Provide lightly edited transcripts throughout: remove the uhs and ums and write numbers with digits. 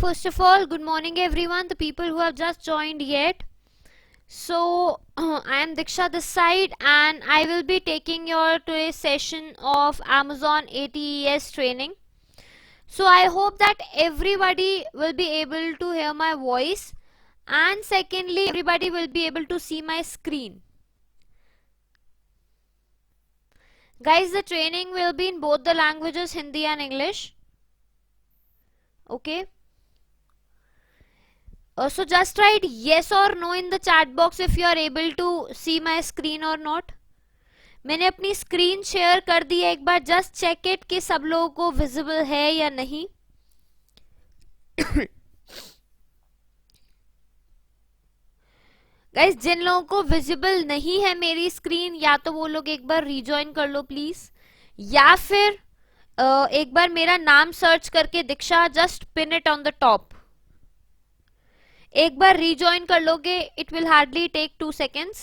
first of all, good morning everyone, the people who have just joined yet. So, I am Diksha this side and I will be taking your today's session of Amazon ATES training. So, I hope that everybody will be able to hear my voice, and secondly, everybody will be able to see my screen. Guys, the training will be in both the languages, Hindi and English. Okay. So just write yes or no in the chat box if you are able to see my screen or not. मैंने अपनी screen share कर दी है, एक बार just check it कि सब लोगों को visible है या नहीं. गाइस, जिन लोगों को विजिबल नहीं है मेरी स्क्रीन, या तो वो लोग एक बार रीजॉइन कर लो प्लीज, या फिर एक बार मेरा नाम सर्च करके Diksha just pin it on the top. एक बार रीजॉइन कर लोगे, it will hardly take 2 seconds.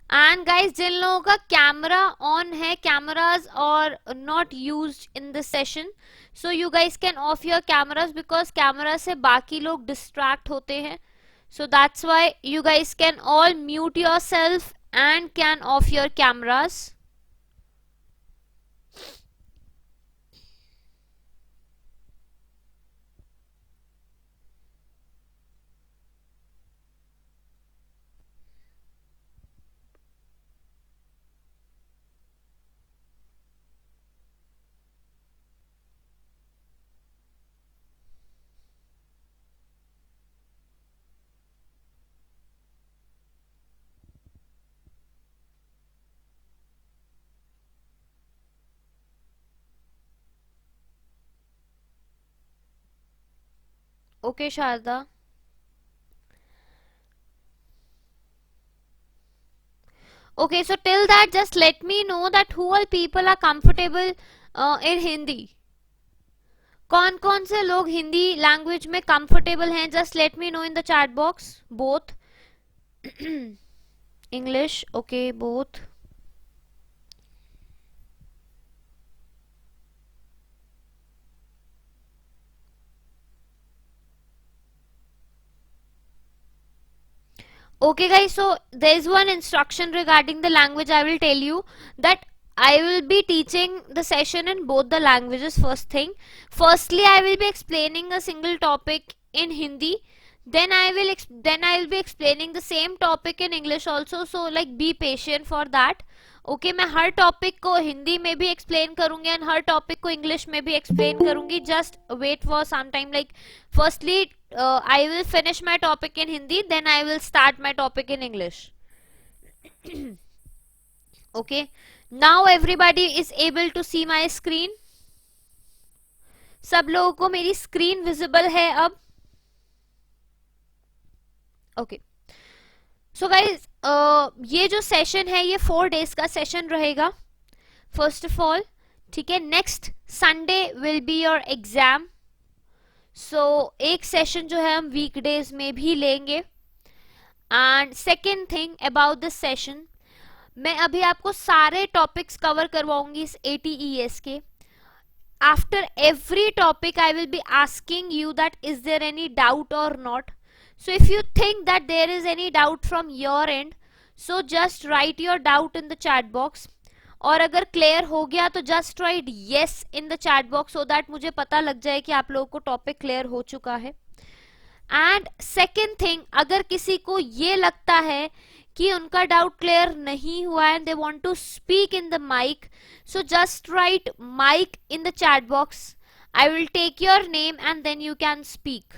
And guys, जिन लोगों का कैमरा ऑन है, cameras are not used in this session, so you guys can off your cameras because camera से बाकी लोग डिस्ट्रैक्ट होते हैं. So that's why you guys can all mute yourself and can off your cameras. Okay, Sharda. Okay, so till that, just let me know that who all people are comfortable in Hindi. कौन कौन से लोग Hindi language में comfortable हैं? Just let me no in the chat box. Both English. Okay, both. Okay guys, so there is one instruction regarding the language. I will tell you that I will be teaching the session in both the languages. Firstly, I will be explaining a single topic in Hindi. Then I will be explaining the same topic in English also. So like be patient for that. Okay मैं हर topic को हिंदी में भी explain करूंगी and हर topic को English में भी एक्सप्लेन करूंगी. Just wait for some time. Like firstly I will finish my topic in Hindi, then I will start my topic in English. Okay, now everybody is able to see my screen. सब लोगों को मेरी screen visible है अब? Okay, so guys, ये जो session है ये 4 days का सेशन रहेगा. फर्स्ट ऑफ ऑल, ठीक है, next Sunday will be your exam. So एक सेशन जो है हम वीकडेज में भी लेंगे. And second thing about this session, मैं अभी आपको सारे टॉपिक्स कवर करवाऊंगी इस ATES के. After every topic I will be asking you that is there any doubt और not. So if you think that there is any doubt from your end, so just write your doubt in the chat box. और अगर clear हो गया तो just right yes in the chat box so that मुझे पता लग जाए कि आप लोगों को टॉपिक क्लियर हो चुका है. एंड सेकेंड थिंग, अगर किसी को ये लगता है कि उनका डाउट क्लियर नहीं हुआ and they want to speak in the mic, so just write mic in the chat box. I will take your name and then you can speak.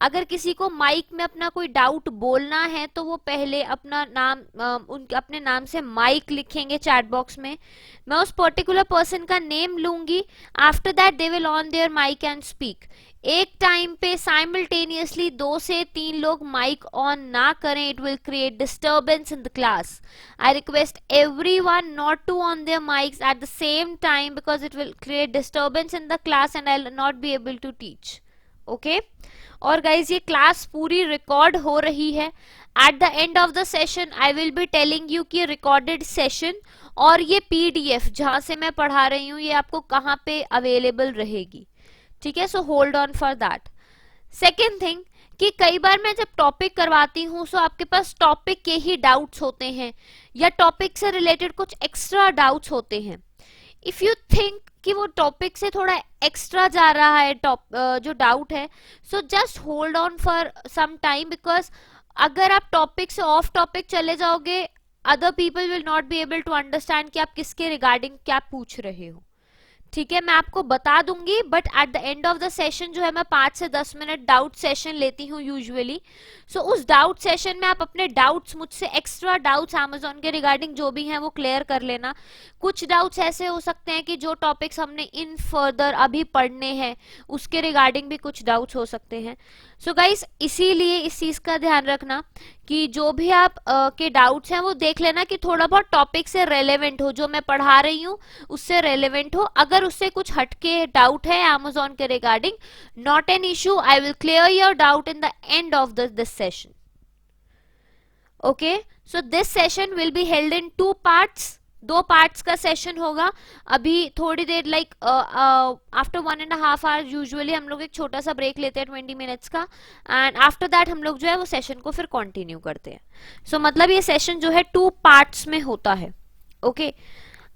अगर किसी को माइक में अपना कोई डाउट बोलना है तो वो पहले अपना नाम अपने नाम से माइक लिखेंगे चैट बॉक्स में. मैं उस पर्टिकुलर पर्सन का नेम लूंगी. After that they will on their mic and speak. एक टाइम पे साइमल्टेनियसली 2 से 3 लोग माइक ऑन ना करें. It will create disturbance in the class. I request everyone not to on their mics at the same time because it will create disturbance in the class and I will not be able to teach. Okay, और guys ये class पूरी record हो रही है. At the end of the session I will be telling you कि recorded session और ये PDF जहां से मैं पढ़ा रही हूँ ये आपको कहाँ पे अवेलेबल रहेगी, ठीक है. So hold on for that. Second thing कि कई बार मैं जब टॉपिक करवाती हूँ सो आपके पास टॉपिक के ही डाउट्स होते हैं या टॉपिक से रिलेटेड कुछ एक्स्ट्रा डाउट्स होते हैं. इफ यू थिंक कि वो टॉपिक से थोड़ा एक्स्ट्रा जा रहा है जो डाउट है, so just hold on for some time, because अगर आप टॉपिक से ऑफ टॉपिक चले जाओगे other people will not be able to understand कि आप किसके रिगार्डिंग क्या पूछ रहे हो, ठीक है. मैं आपको बता दूंगी but at the end of the session जो है मैं 5 से 10 मिनट डाउट सेशन लेती हूँ यूजुअली. सो उस डाउट सेशन में आप अपने डाउट्स मुझसे एक्स्ट्रा डाउट्स अमेजोन के रिगार्डिंग जो भी हैं वो क्लियर कर लेना. कुछ डाउट्स ऐसे हो सकते हैं कि जो टॉपिक्स हमने इन फर्दर अभी पढ़ने हैं उसके रिगार्डिंग भी कुछ डाउट्स हो सकते हैं. सो गाइस इसीलिए इस चीज का ध्यान रखना कि जो भी आप के डाउट्स हैं वो देख लेना कि थोड़ा बहुत टॉपिक से रेलेवेंट हो, जो मैं पढ़ा रही हूँ उससे रेलेवेंट हो. अगर उससे कुछ हटके डाउट है अमेजोन के regarding, not an issue, I will clear your doubt in the end of this session. Okay, so this session will be held in 2 parts. 2 parts का सेशन होगा. अभी थोड़ी देर लाइक आफ्टर 1.5 आवर यूजुअली हम लोग एक छोटा सा ब्रेक लेते हैं 20 मिनट्स का, एंड आफ्टर दैट हम लोग जो है वो सेशन को फिर कंटिन्यू करते हैं. सो मतलब ये सेशन जो है 2 पार्ट्स में होता है. ओके,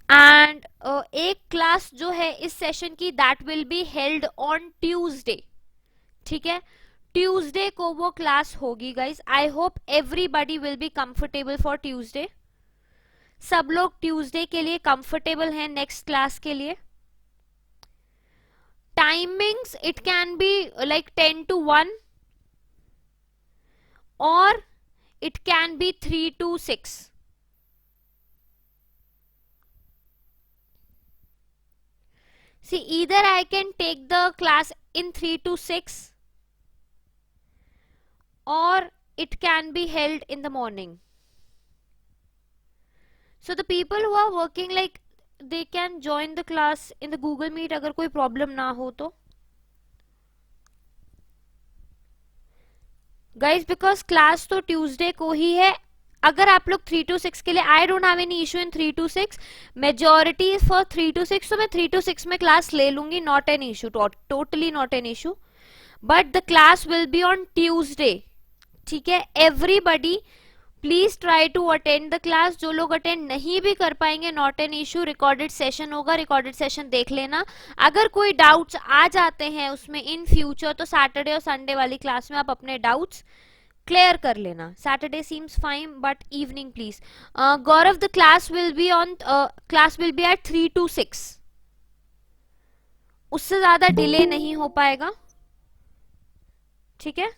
एंड एक क्लास जो है इस सेशन की that will be held on Tuesday, ठीक है. ट्यूसडे को वो क्लास होगी guys. I hope everybody will be comfortable for Tuesday. सब लोग ट्यूसडे के लिए कंफर्टेबल हैं नेक्स्ट क्लास के लिए. Timings it can be like 10 to 1 और it can be 3 to 6. See, either I can take the class in 3 to 6 or it can be held in the morning. So the people who are working like they can join the class in the Google Meet अगर कोई problem ना हो तो. Guys, because class तो Tuesday को ही है. अगर आप लोग 3 to 6 के लिए, I don't have any issue in 3 to 6, majority is for 3 to 6, तो मैं 3 to 6 में क्लास ले लूंगी, not an issue, totally not an issue. But the class will be on Tuesday, ठीक है. Everybody please try to attend the class. जो लोग attend नहीं भी कर पाएंगे not an issue, recorded session होगा, रिकॉर्डेड सेशन देख लेना. अगर कोई डाउट्स आ जाते हैं उसमें इन फ्यूचर तो सैटरडे और संडे वाली क्लास में आप अपने डाउट्स क्लियर कर लेना. Saturday seems fine but evening please. Gaurav, the class will be at 3 to 6. उससे ज्यादा डिले नहीं हो पाएगा, ठीक है.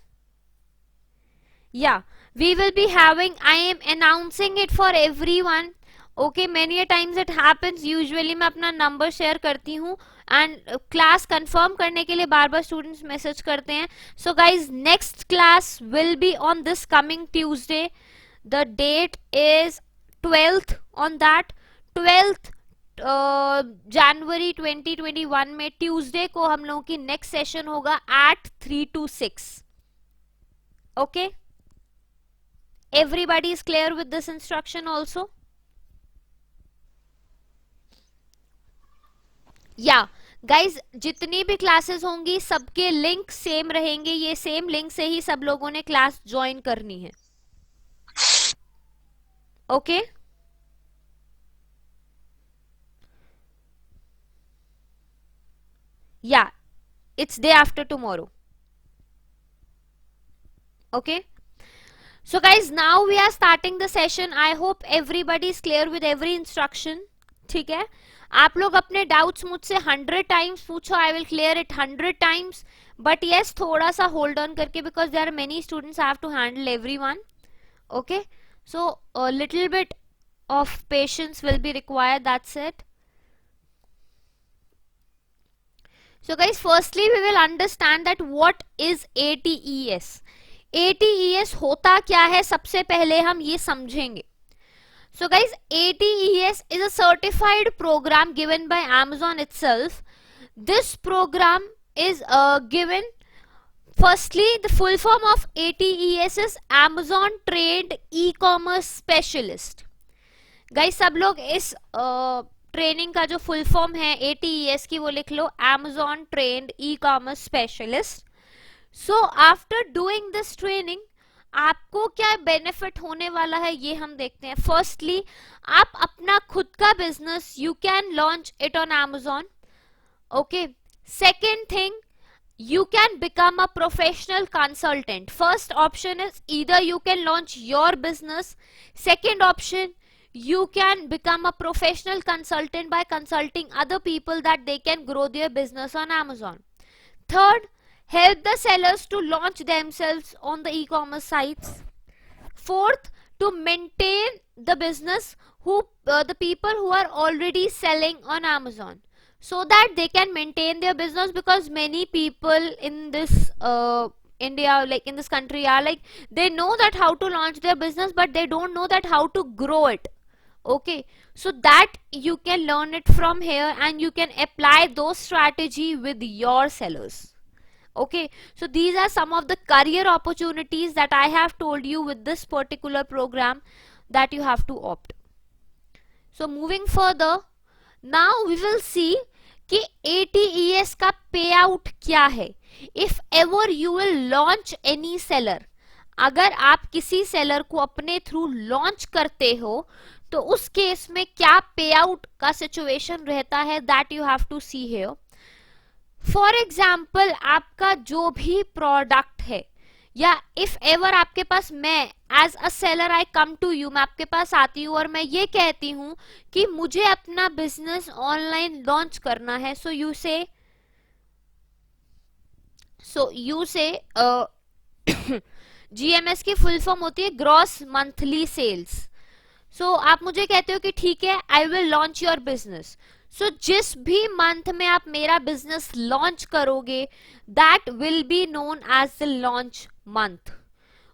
या we will be having, I am announcing it for everyone. Okay, many a times it happens, usually मैं अपना नंबर शेयर करती हूँ एंड क्लास कंफर्म करने के लिए बार बार स्टूडेंट्स मैसेज करते हैं. So guys, next class will be on this coming Tuesday. The date is 12th. On that 12th January 2021 में ट्यूसडे को हम लोगों की नेक्स्ट सेशन होगा at 3 to 6. Okay, everybody is clear with this instruction also? या guys, जितनी भी classes होंगी सबके लिंक सेम रहेंगे. ये सेम लिंक से ही सब लोगों ने क्लास ज्वाइन करनी है. ओके, या it's day after tomorrow. Okay, so guys, now we are starting the session. I hope everybody is clear with every instruction. ठीक है, आप लोग अपने डाउट्स मुझसे 100 टाइम्स पूछो, I will clear it 100 times. But yes, थोड़ा सा होल्ड ऑन करके, because there are many students, I have to handle everyone. Okay, so little bit of patience will be required, that's it. So guys, firstly we will understand that what is ATES. ATES होता क्या है, सबसे पहले हम ये समझेंगे. So guys, ATES is a certified program given by Amazon itself. This program is given Firstly, the full form of ATES is Amazon Trained E-commerce Specialist. Guys सब लोग इस ट्रेनिंग का जो फुल फॉर्म है ATES की वो लिख लो, Amazon Trained E-commerce Specialist. So after doing this training आपको क्या बेनिफिट होने वाला है ये हम देखते हैं. फर्स्टली, आप अपना खुद का business you can launch it on Amazon. Okay. Second thing, you can become a professional consultant. First option is either you can launch your business. Second option, you can become a professional consultant by consulting other people that they can grow their business on Amazon. Third, help the sellers to launch themselves on the e-commerce sites. Fourth, to maintain the business the people who are already selling on Amazon, so that they can maintain their business, because many people in this India, like in this country, are like they know that how to launch their business but they don't know that how to grow it. Okay, so that you can learn it from here and you can apply those strategy with your sellers. Okay, so these are some of the career opportunities that I have told you with this particular program that you have to opt. So moving further, now we will see कि ATES का पे out क्या है. If ever you will launch any seller, अगर आप किसी seller को अपने थ्रू लॉन्च करते हो तो उस केस में क्या पे आउट का सिचुएशन रहता है, that you have to see here. For example, आपका जो भी प्रोडक्ट है, या इफ एवर आपके पास, मैं as a seller I come to you, मैं आपके पास आती हूँ और मैं ये कहती हूँ कि मुझे अपना बिजनेस ऑनलाइन लॉन्च करना है. सो यू से GMS की फुल फॉर्म होती है ग्रॉस मंथली सेल्स. सो आप मुझे कहते हो कि ठीक है, I will launch your business. So जिस भी मंथ में आप मेरा बिजनेस लॉन्च करोगे, that will be known as the launch month.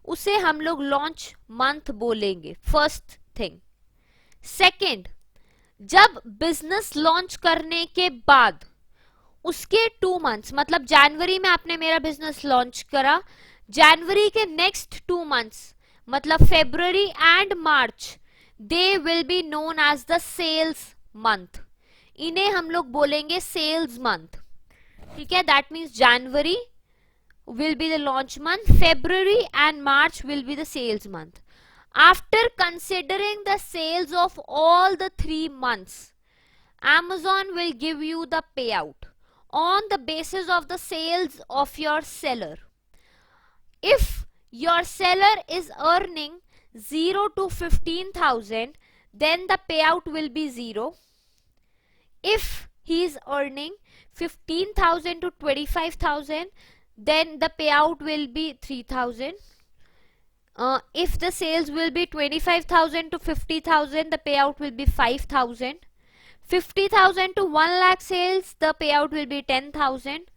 उसे हम लोग लॉन्च मंथ बोलेंगे, फर्स्ट थिंग. सेकेंड, जब बिजनेस लॉन्च करने के बाद उसके 2 मंथ्स, मतलब जनवरी में आपने मेरा बिजनेस लॉन्च करा, जनवरी के नेक्स्ट 2 मंथ्स मतलब February and March, they will be known as the sales month. इन्हें हम लोग बोलेंगे सेल्स मंथ. ठीक है, that means January will be the launch month, February and March will be the sales month. After considering the sales of all the 3 months, Amazon will give you the payout on the basis of the sales of your seller. If your seller is earning 0 to 15,000, then the payout will be 0. If he is earning 15,000 to 25,000, then the payout will be 3,000. If the sales will be 25,000 to 50,000, the payout will be 5,000. 50,000 to 1 lakh sales, the payout will be 10,000.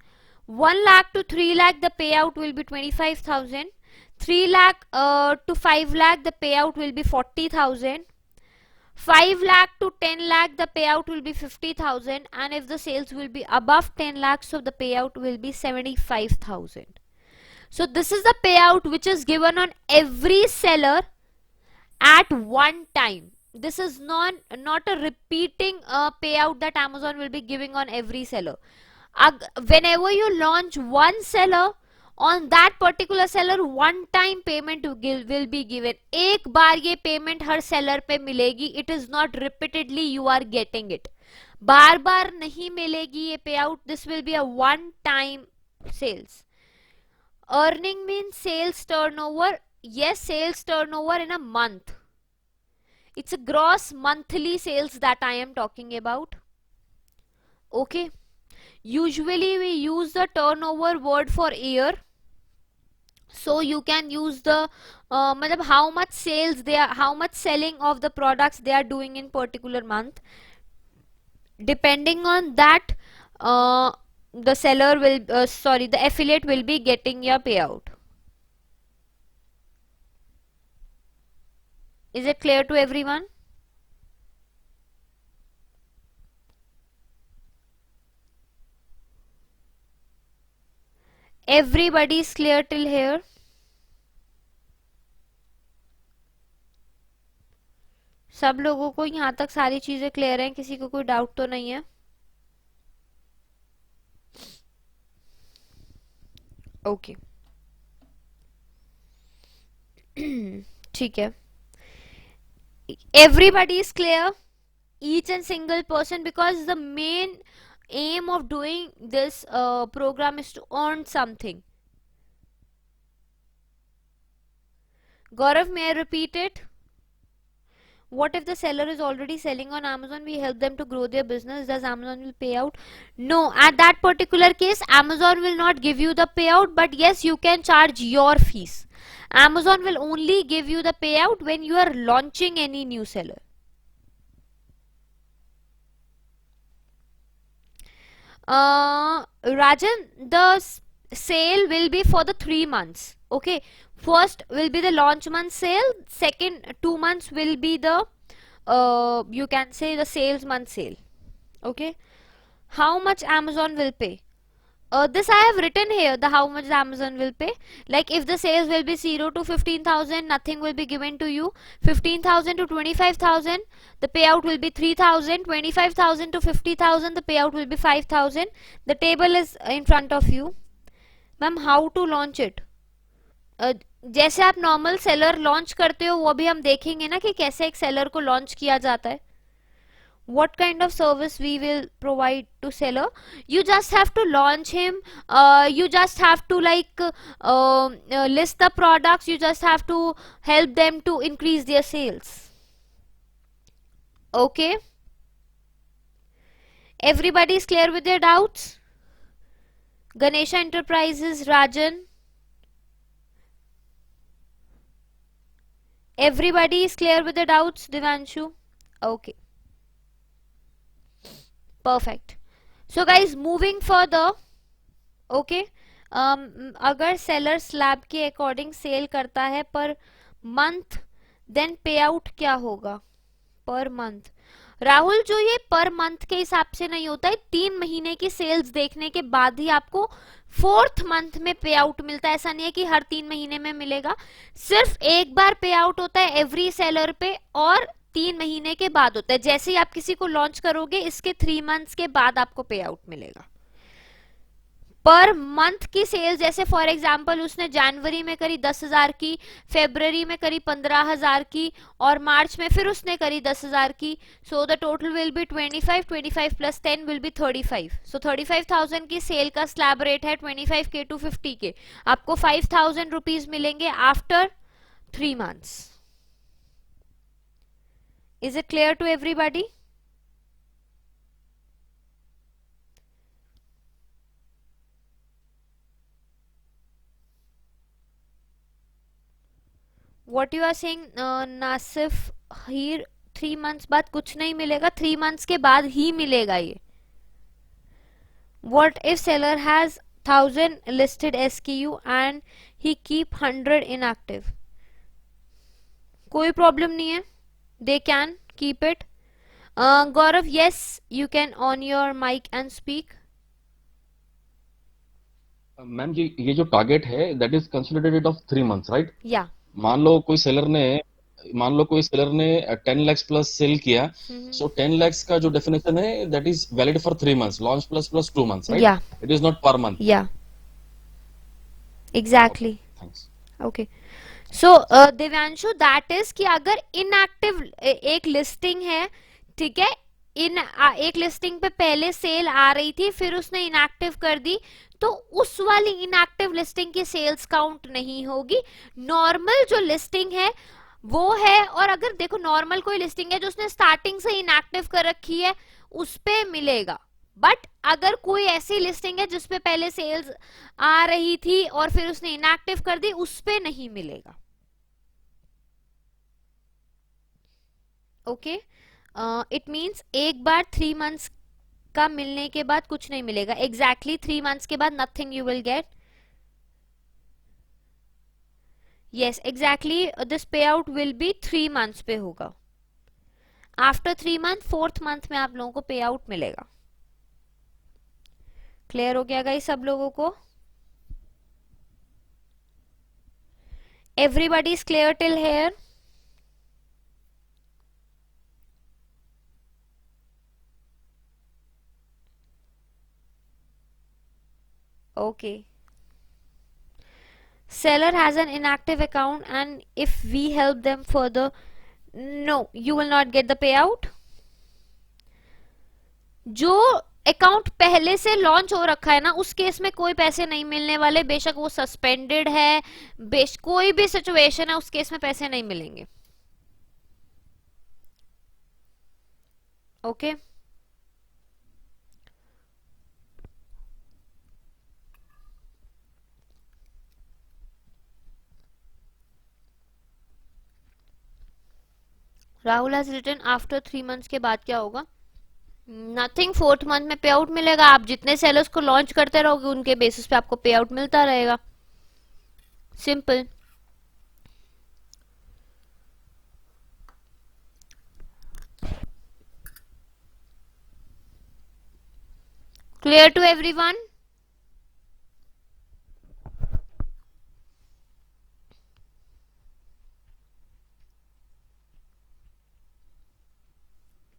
1 lakh to 3 lakh, the payout will be 25,000. 3 lakh to 5 lakh, the payout will be 40,000. 5 lakh to 10 lakh, the payout will be 50,000, and if the sales will be above 10 lakhs, so the payout will be 75,000. So this is the payout which is given on every seller at one time. This is not a repeating payout that Amazon will be giving on every seller. Whenever you launch one seller, on that particular seller one time payment will be given. एक बार ये payment हर seller पे मिलेगी. It is not repeatedly you are getting it. बार बार नहीं मिलेगी ये payout. This will be a one time sales. Earning means sales turnover. Yes, sales turnover in a month. It's a gross monthly sales that I am talking about. Okay. Usually we use the turnover word for year. So you can use the how much sales they are, how much selling of the products they are doing in particular month. Depending on that, the seller will the affiliate will be getting your payout. Is it clear to everyone? Everybody is clear till here? सब लोगों को यहाँ तक सारी चीजें clear हैं, किसी को कोई डाउट तो नहीं है? ओके ठीक है. Everybody is clear, each and single person, because the main aim of doing this program is to earn something. Gaurav, may I repeat it? What if the seller is already selling on Amazon? We help them to grow their business. Does Amazon will pay out? No, at that particular case, Amazon will not give you the payout, but yes, you can charge your fees. Amazon will only give you the payout when you are launching any new seller. Rajan, the sale will be for the 3 months. Okay, first will be the launch month sale, second 2 months will be the you can say the sales month sale. Okay, how much Amazon will pay? This I have written here, the how much Amazon will pay. Like if the sales will be 0 to 15,000, nothing will be given to you. 15,000 to 25,000, the payout will be 3,000. 25,000 to 50,000, the payout will be 5,000. The table is in front of you. Ma'am, how to launch it? जैसे आप normal seller launch करते हो वो भी हम देखेंगे ना कि कैसे एक सेलर को लॉन्च किया जाता है. What kind of service we will provide to seller? You just have to launch him, you just have to like list the products, you just have to help them to increase their sales. Okay, everybody is clear with their doubts? Ganesha Enterprises, Rajan, everybody is clear with the doubts? Devanshu? Okay, perfect. So guys, moving further, okay, अगर seller slab के according cell करता है per month, then पे out क्या होगा per month? Rahul, जो ये per month के हिसाब से नहीं होता है, 3 महीने की सेल्स देखने के बाद ही आपको 4th मंथ में पे आउट मिलता है. ऐसा नहीं है कि हर 3 महीने में मिलेगा, सिर्फ एक बार पे आउट होता है एवरी सेलर पे और 3 महीने के बाद होता है. जैसे ही आप किसी को लॉन्च करोगे इसके 3 मंथ्स के बाद आपको पे आउट मिलेगा. पर मंथ की सेल, जैसे फॉर एग्जांपल उसने जनवरी में करी 10,000 की, फेब्रवरी में करी 15,000 की और मार्च में फिर उसने करी 10,000 की. So the total will be 25, 25 plus 10 will be 35. सो 35,000 की सेल का स्लैब रेट है 25K टू 50K. आपको 5,000 रुपीज मिलेंगे after 3 months. Is it clear to everybody? What you are saying Nasif here, 3 months बाद कुछ नहीं मिलेगा, 3 मंथ्स के बाद ही मिलेगा ये. What if seller has 1000 listed SKU and he keep 100 inactive? कोई प्रॉब्लम नहीं है, they can keep it. Gaurav, yes you can on your mic and speak. Ma'am ji, ये जो टारगेट है that is consolidated of 3 months, right? या मान लो कोई seller ने 10 lakhs प्लस सेल किया, सो 10 lakhs का जो डेफिनेशन है that is valid for 3 months, launch plus plus 2 months, right? या it is not per month. Yeah exactly. Thanks. Okay, so Divyanshu, that is कि अगर इनएक्टिव एक लिस्टिंग है, ठीक है, एक लिस्टिंग पे पहले सेल आ रही थी फिर उसने इनएक्टिव कर दी, तो उस वाली इनएक्टिव लिस्टिंग की सेल्स काउंट नहीं होगी. नॉर्मल जो लिस्टिंग है वो है, और अगर देखो नॉर्मल कोई लिस्टिंग है जो उसने स्टार्टिंग से इनएक्टिव कर रखी है उस पे मिलेगा. बट अगर कोई ऐसी लिस्टिंग है जिसपे पहले सेल्स आ रही थी और फिर उसने इनएक्टिव कर दी, उस पे नहीं मिलेगा. ओके, इट मीन्स एक बार 3 मंथ्स का मिलने के बाद कुछ नहीं मिलेगा. एग्जैक्टली 3 मंथ्स के बाद nothing you will get. Yes exactly, this पे आउट विल बी 3 मंथ्स पे होगा. आफ्टर 3 मंथ 4th मंथ में आप लोगों को पे आउट मिलेगा. क्लियर हो गया गाइस सब लोगों को? Everybody is clear till here? Okay. Seller has an inactive account and if we help them further, no, you will not get the payout. जो अकाउंट पहले से लॉन्च हो रखा है ना, उस केस में कोई पैसे नहीं मिलने वाले, बेशक वो सस्पेंडेड है, कोई भी सिचुएशन है, उस केस में पैसे नहीं मिलेंगे. Okay Rahul has written after 3 months के बाद क्या होगा? नथिंग. 4th मंथ में पे आउट मिलेगा. आप जितने सेलर्स को लॉन्च करते रहोगे उनके बेसिस पे आपको पे आउट मिलता रहेगा. Simple. Clear to everyone?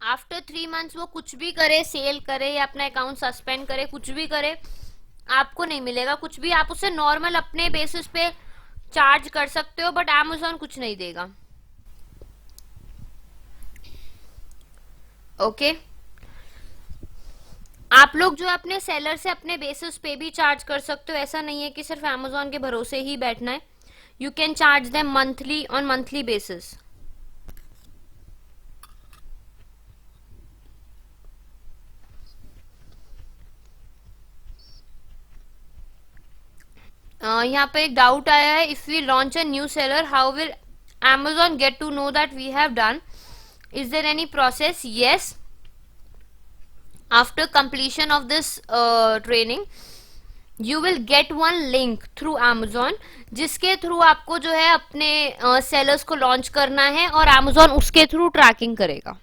After 3 months वो कुछ भी करे, सेल करे या अपना अकाउंट सस्पेंड करे, कुछ भी करे, आपको नहीं मिलेगा कुछ भी. आप उसे नॉर्मल अपने बेसिस पे चार्ज कर सकते हो, बट Amazon कुछ नहीं देगा. ओके आप लोग जो अपने सेलर से अपने बेसिस पे भी चार्ज कर सकते हो. ऐसा नहीं है कि सिर्फ Amazon के भरोसे ही बैठना है. You can charge them monthly, on monthly basis. यहाँ पे एक डाउट आया है. If we launch a new seller, how will Amazon get to know that we have done? Is there any process? Yes. After completion of this training, you will get one link through Amazon, जिसके through आपको जो है अपने sellers को launch करना है और Amazon उसके थ्रू ट्रैकिंग करेगा.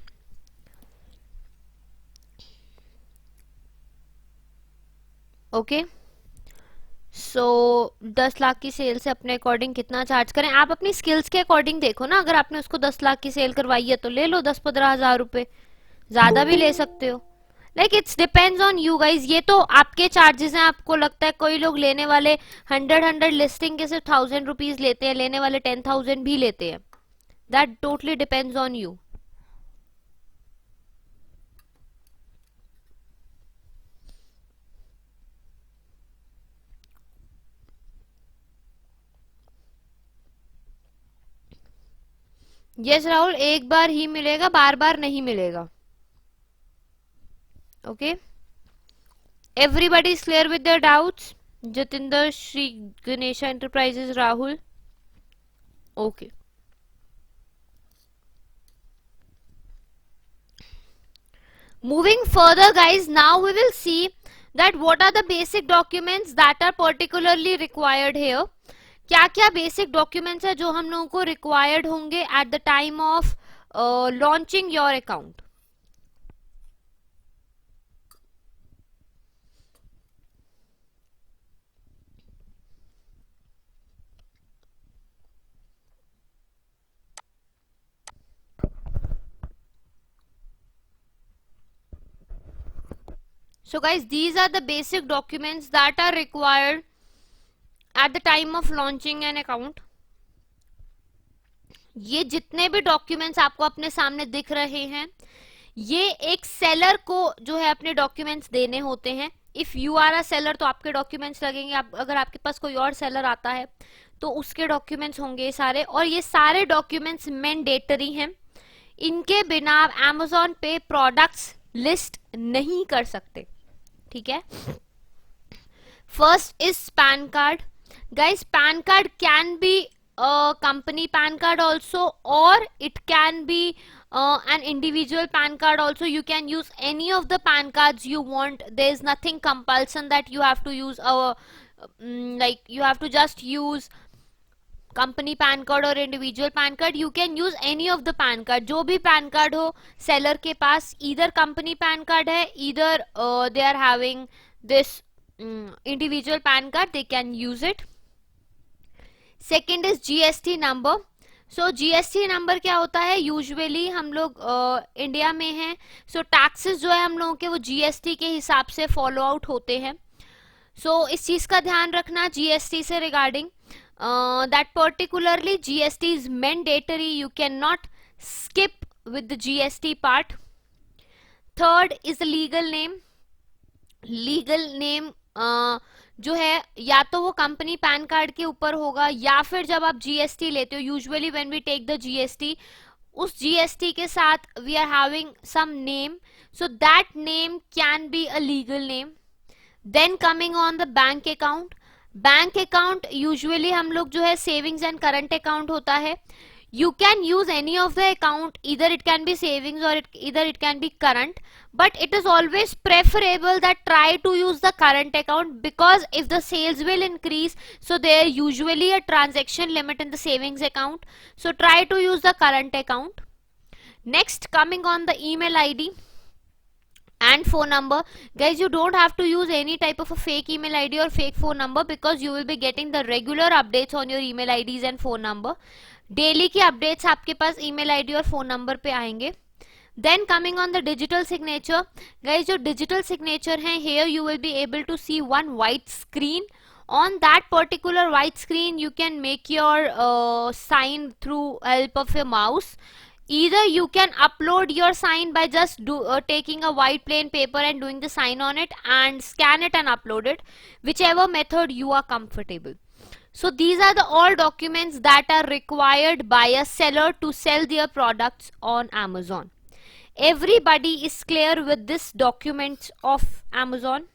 ओके सो 10 लाख की सेल से अपने अकॉर्डिंग कितना चार्ज करें? आप अपनी स्किल्स के अकॉर्डिंग देखो ना. अगर आपने उसको 10 लाख की सेल करवाई है तो ले लो 10-15 हजार रुपए, ज्यादा भी ले सकते हो. Like it's depends on you guys. ये तो आपके चार्जेस हैं. आपको लगता है कोई लोग लेने वाले 100 लिस्टिंग के सिर्फ 1000 रुपीज लेते हैं, लेने वाले 10,000 भी लेते हैं. That totally depends on you. Yes Rahul, एक बार ही मिलेगा, बार बार नहीं मिलेगा. Okay everybody is clear with their doubts? Jatinder, Shri Ganesha enterprises, Rahul. Okay moving further guys, now we will see that what are the basic documents that are particularly required here. क्या क्या basic documents है जो हम लोगों को रिक्वायर्ड होंगे at the time of launching your account. So guys, these are the basic documents that are required at the time of launching an account. ये जितने भी डॉक्यूमेंट्स आपको अपने सामने दिख रहे हैं, ये एक सेलर को जो है अपने डॉक्यूमेंट्स देने होते हैं. If you are a seller तो आपके डॉक्यूमेंट्स लगेंगे. अगर आपके पास कोई और सेलर आता है तो उसके डॉक्यूमेंट्स होंगे सारे, और ये सारे डॉक्यूमेंट्स मैंडेटरी हैं. इनके बिना आप Amazon पे प्रोडक्ट्स लिस्ट नहीं कर सकते. ठीक है. First is pan card. Guys, PAN card can be a company PAN card also, or it can be an individual PAN card also. You can use any of the PAN cards you want. There is nothing compulsion that you have to use like you have to just use company PAN card or individual PAN card. You can use any of the PAN card. जो भी PAN card हो seller के पास, either company PAN card है, either they are having this individual PAN card, they can use it. Second is GST number. So GST number क्या होता है, usually हम लोग इंडिया में हैं, सो टैक्सेस जो है हम लोगों के वो जीएसटी के हिसाब से फॉलो आउट होते हैं. सो इस चीज का ध्यान रखना जीएसटी से regarding, that particularly GST is mandatory, you can not skip with the GST part. Third is the legal name. Legal name जो है या तो वो कंपनी पैन कार्ड के ऊपर होगा, या फिर जब आप जीएसटी लेते हो, usually when we take the GST, उस जीएसटी के साथ we are having some name, so that name can be a legal name. Then coming on the bank account. Bank account usually हम लोग जो है सेविंग्स एंड करंट अकाउंट होता है. You can use any of the account, either it can be savings or either it can be current, but it is always preferable that try to use the current account, because if the sales will increase, so there usually a transaction limit in the savings account, so try to use the current account. Next, coming on the email ID and phone number. Guys, you don't have to use any type of a fake email ID or fake phone number, because you will be getting the regular updates on your email IDs and phone number. Daily की updates आपके पास email ID और phone number पे आएंगे. Then coming on the digital signature. Guys, जो digital signature है, here you will be able to see one white screen. On that particular white screen, you can make your sign through help of your mouse. Either you can upload your sign by just taking a white plain paper and doing the sign on it and scan it and upload it, whichever method you are comfortable. So these are the all documents that are required by a seller to sell their products on Amazon. Everybody is clear with this documents of Amazon?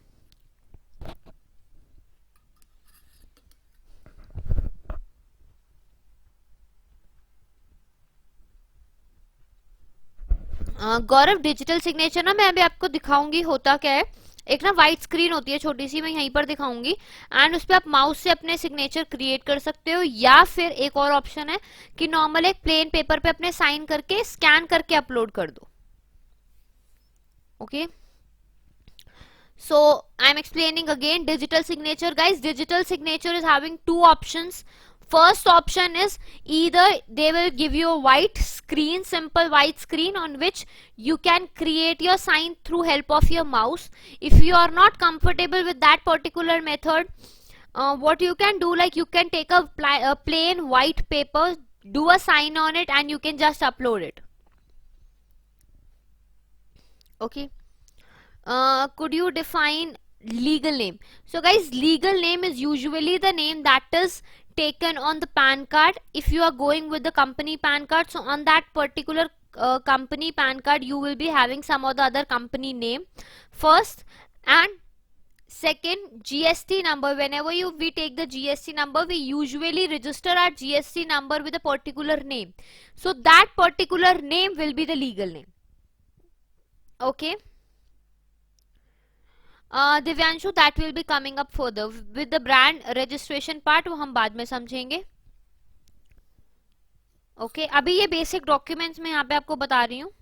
Gaurav, digital signature ना मैं अभी आपको दिखाऊंगी होता क्या है. एक ना व्हाइट स्क्रीन होती है छोटी सी, मैं यहीं पर दिखाऊंगी, एंड उस पर आप माउस से अपने सिग्नेचर क्रिएट कर सकते हो, या फिर एक और ऑप्शन है कि नॉर्मल एक प्लेन पेपर पे अपने साइन करके स्कैन करके अपलोड कर दो. Okay, so I am explaining again digital signature. Guys, digital signature is having two options. First option is either they will give you a white screen, simple white screen on which you can create your sign through help of your mouse. If you are not comfortable with that particular method, what you can do, like you can take a plain white paper, do a sign on it, and you can just upload it. Okay. Could you define legal name? So guys, legal name is usually the name that is taken on the PAN card. If you are going with the company PAN card, so on that particular company PAN card you will be having some of the other company name first, and second, GST number. Whenever we take the GST number, we usually register our GST number with a particular name, so that particular name will be the legal name. Okay. Divyanshu, that will be coming up further with the brand registration part, वो हम बाद में समझेंगे. Okay, अभी ये basic documents मैं यहाँ पे आपको बता रही हूँ.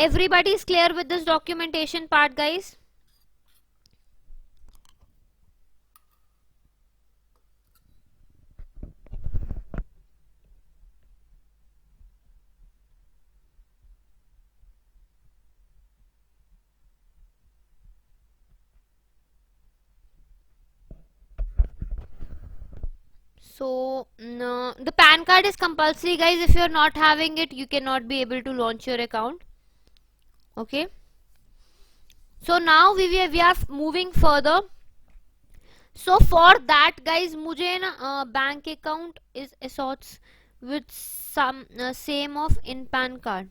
Everybody is clear with this documentation part guys? So no, the PAN card is compulsory guys. If you are not having it, you cannot be able to launch your account. Okay, so now we are moving further. So for that guys, मुझे ना bank account is associated with some same of in PAN card.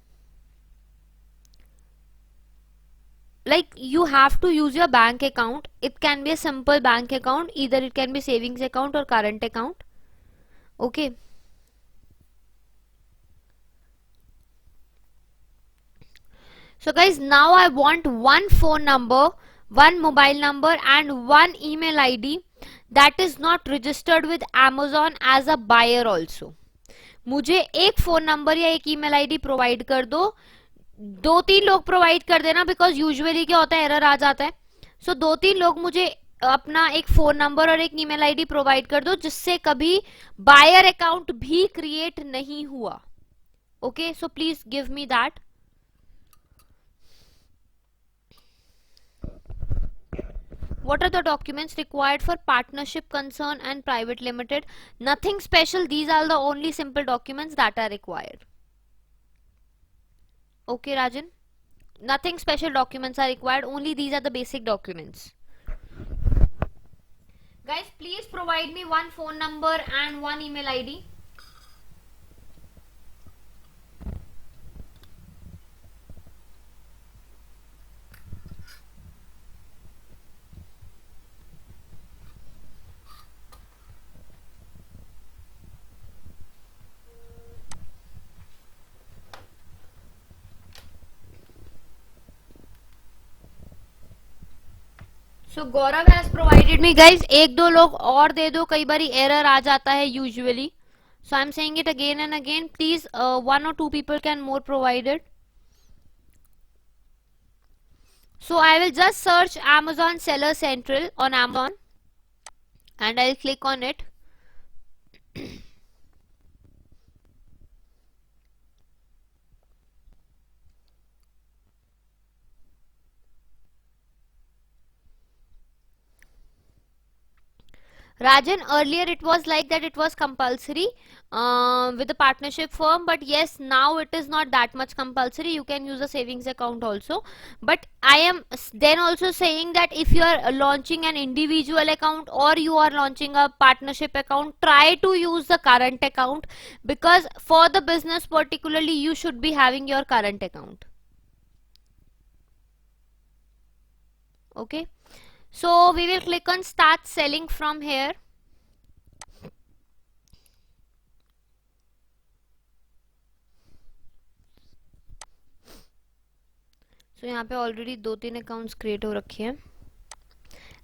Like you have to use your bank account. It can be a simple bank account, either it can be savings account or current account. Okay, so guys, now I want one phone number, one mobile number and one email ID that is not registered with Amazon as a buyer also. मुझे एक phone number या एक email ID provide कर दो. 2-3 लोग provide कर देना, because usually क्या होता है, एरर आ जाता है. सो 2-3 लोग मुझे अपना एक फोन नंबर और एक ईमेल आईडी प्रोवाइड कर दो जिससे कभी बायर अकाउंट भी क्रिएट नहीं हुआ. Okay, so please give me that. What are the documents required for partnership, concern and private limited? Nothing special. These are the only simple documents that are required. Okay, Rajan? Nothing special documents are required. Only these are the basic documents. Guys, please provide me one phone number and one email ID. So Gaurav has provided me. Guys एक दो लोग और दे दो, कई बार error आ जाता है usually. So I am saying it again and again. Please one or two people can more provided. So I will just search Amazon Seller Central on Amazon and I'll click on it. Rajan, earlier it was like that, it was compulsory with the partnership firm, but yes, now it is not that much compulsory. You can use a savings account also. But I am then also saying that if you are launching an individual account or you are launching a partnership account, try to use the current account, because for the business particularly you should be having your current account. Okay. So we will click on start selling from here. So यहाँ पे already 2-3 accounts create हो रखे हैं.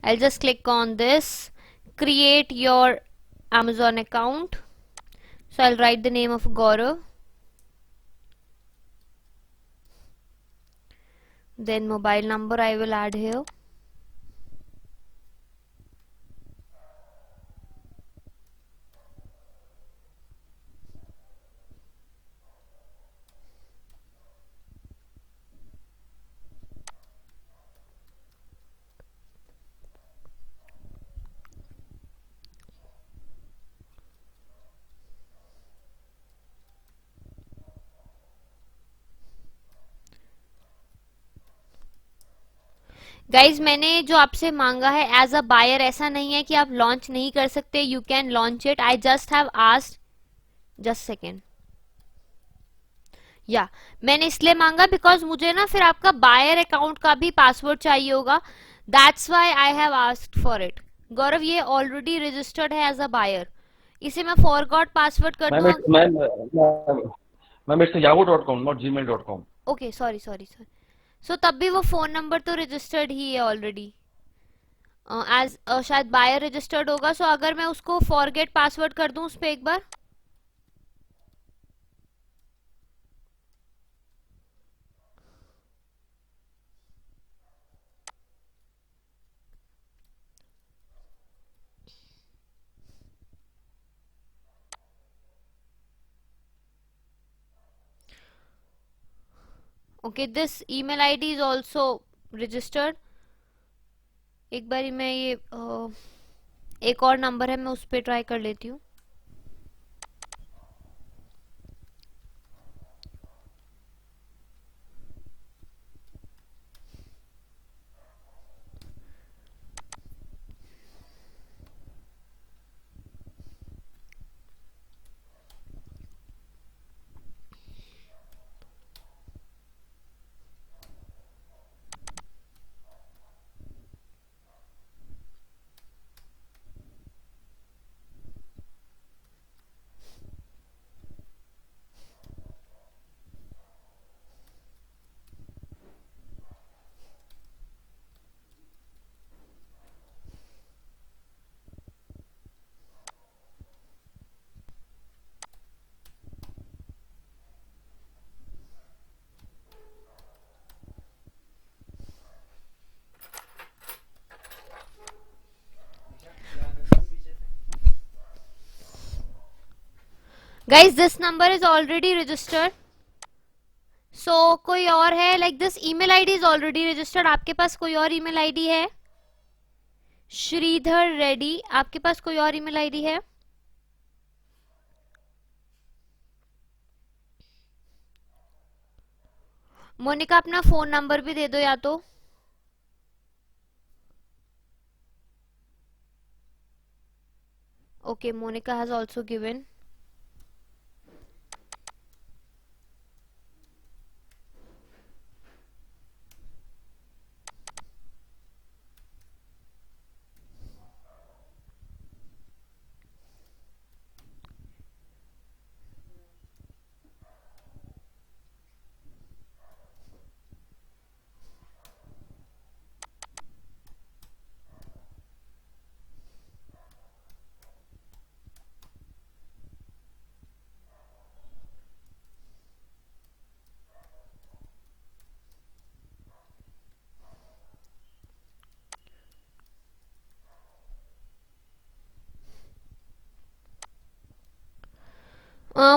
I'll just click on this, create your Amazon account. So I'll write the name of Gaurav. Then mobile number I will add here. Guys मैंने जो आपसे मांगा है एज अ बायर, ऐसा नहीं है कि आप लॉन्च नहीं कर सकते. You can launch it. I just have asked, just second. या मैंने इसलिए मांगा बिकॉज मुझे ना फिर आपका बायर अकाउंट का भी पासवर्ड चाहिए होगा. That's why I have asked for it. Gaurav ये ऑलरेडी रजिस्टर्ड है एज अ बायर. इसे मैं फॉरगॉट पासवर्ड कर दूंगा. Ma'am it's yahoo.com not gmail.com. Okay, sorry sorry sorry. So तब भी वो फोन नंबर तो रजिस्टर्ड ही है ऑलरेडी एज शायद बायर रजिस्टर्ड होगा. सो अगर मैं उसको फॉरगेट पासवर्ड कर दूं उस पर एक बार. Okay, this email ID is also registered. एक बार मैं ये एक और नंबर है, मैं उस पर ट्राई कर लेती हूँ. Guys this number is already registered. So कोई और है, like this email ID is already registered. आपके पास कोई और ईमेल आईडी है? श्रीधर रेड्डी, आपके पास कोई और ईमेल आईडी है? मोनिका अपना फोन नंबर भी दे दो या तो. Okay, Monica has also given.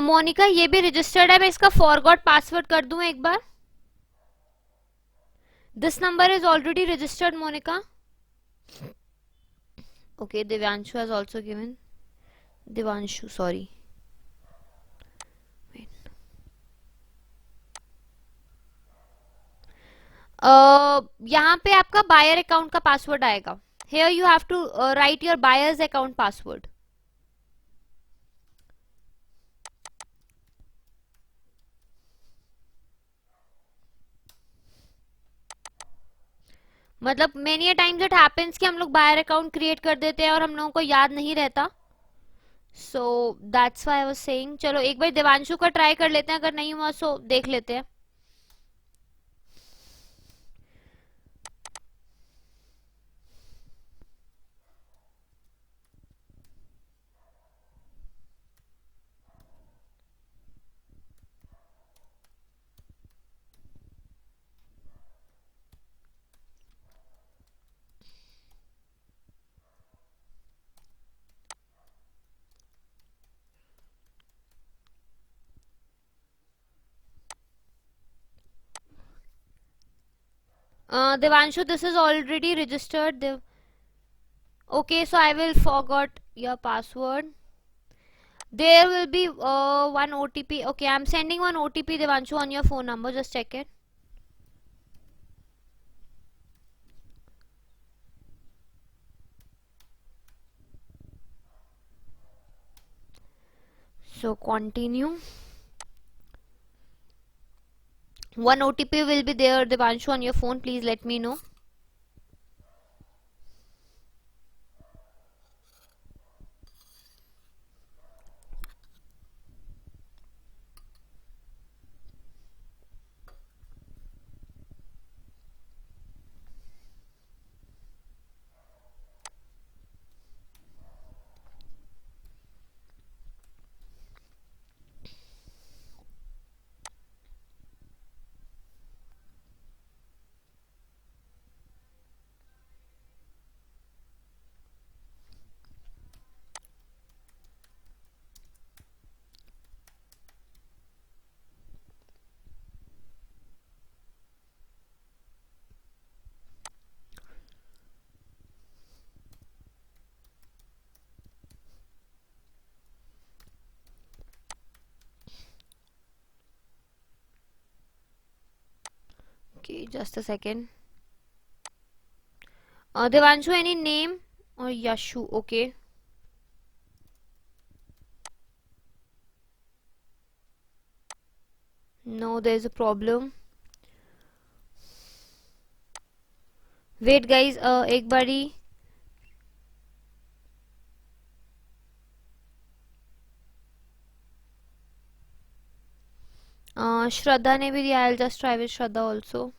Monica ये भी रजिस्टर्ड है. मैं इसका फॉरगॉट पासवर्ड कर दूं एक बार. This number is already registered Monica. Okay, Divyanshu has also given. Divanshu, sorry. यहाँ पे आपका बायर अकाउंट का पासवर्ड आएगा. Here you have to write your buyer's account password. मतलब many a times it happens कि हम लोग बायर अकाउंट क्रिएट कर देते हैं और हम लोगों को याद नहीं रहता. So that's why I was saying. चलो एक बार देवांशु का ट्राई कर लेते हैं, अगर नहीं हुआ सो देख लेते हैं. Devanshu, this is already registered. Okay, so I will forgot your password. There will be one OTP. Okay, I'm sending one OTP, Devanshu, on your phone number. Just check it. So continue. One OTP will be there, Devanshu, on your phone. Please let me know. Okay, just a second. Devanshu, any name? Or Yashu? Okay. No, there's a problem. Wait, guys. एक बारी. श्रद्धा ने भी दिया. I'll just try with Shraddha also.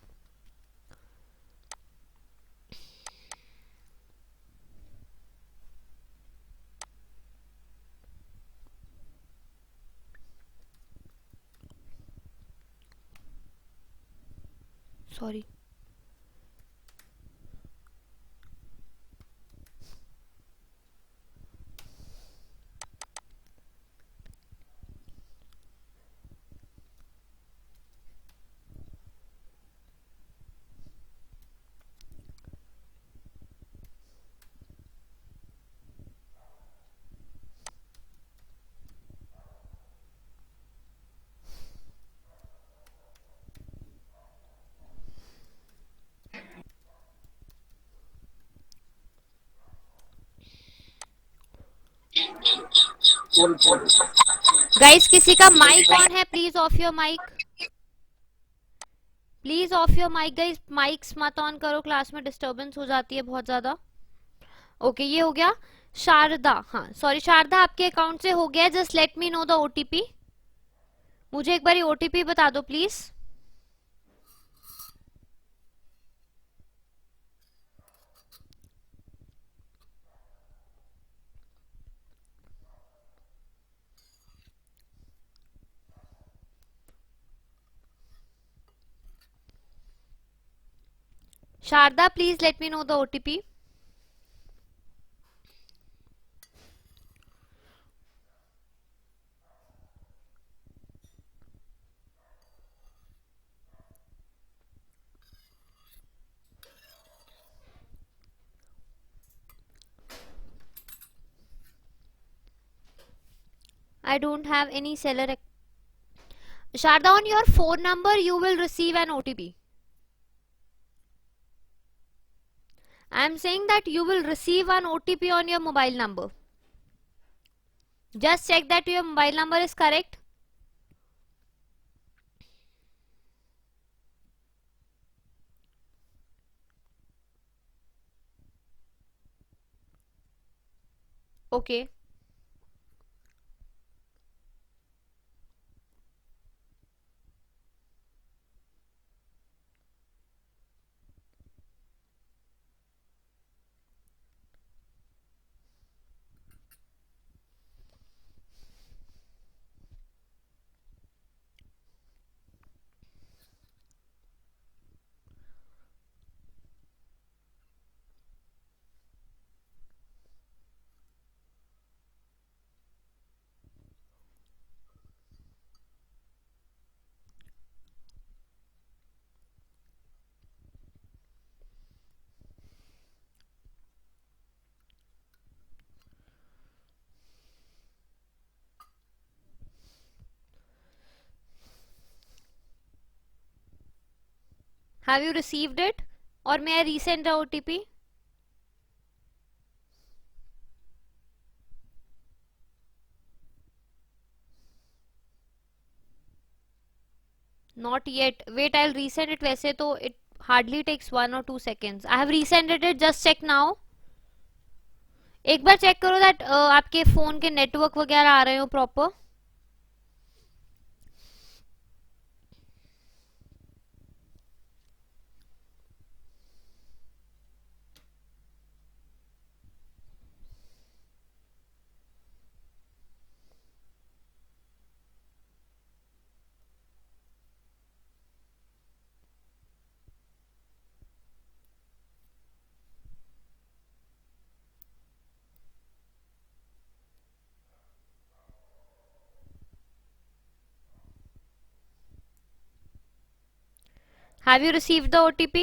Sorry. Guys किसी का mike on है? Please off your mike, please off your mike guys, mikes मत on करो, क्लास में डिस्टरबेंस हो जाती है बहुत ज्यादा। ओके ये हो गया। शारदा, हाँ सॉरी शारदा, आपके अकाउंट से हो गया, just let me know the OTP. मुझे एक बार ओटीपी बता दो please. Sharda please let me know the OTP. I don't have any seller. Sharda, on your phone number you will receive an OTP. I am saying that you will receive an OTP on your mobile number. Just check that your mobile number is correct. Okay. Have you received it? Or may I resend the OTP? Not yet. Wait, I'll resend it. वैसे तो it hardly takes 1 or 2 seconds. I have resent it. Just check now. एक बार check करो that आपके phone के network वगैरह आ रहे हो proper. Have you received the OTP?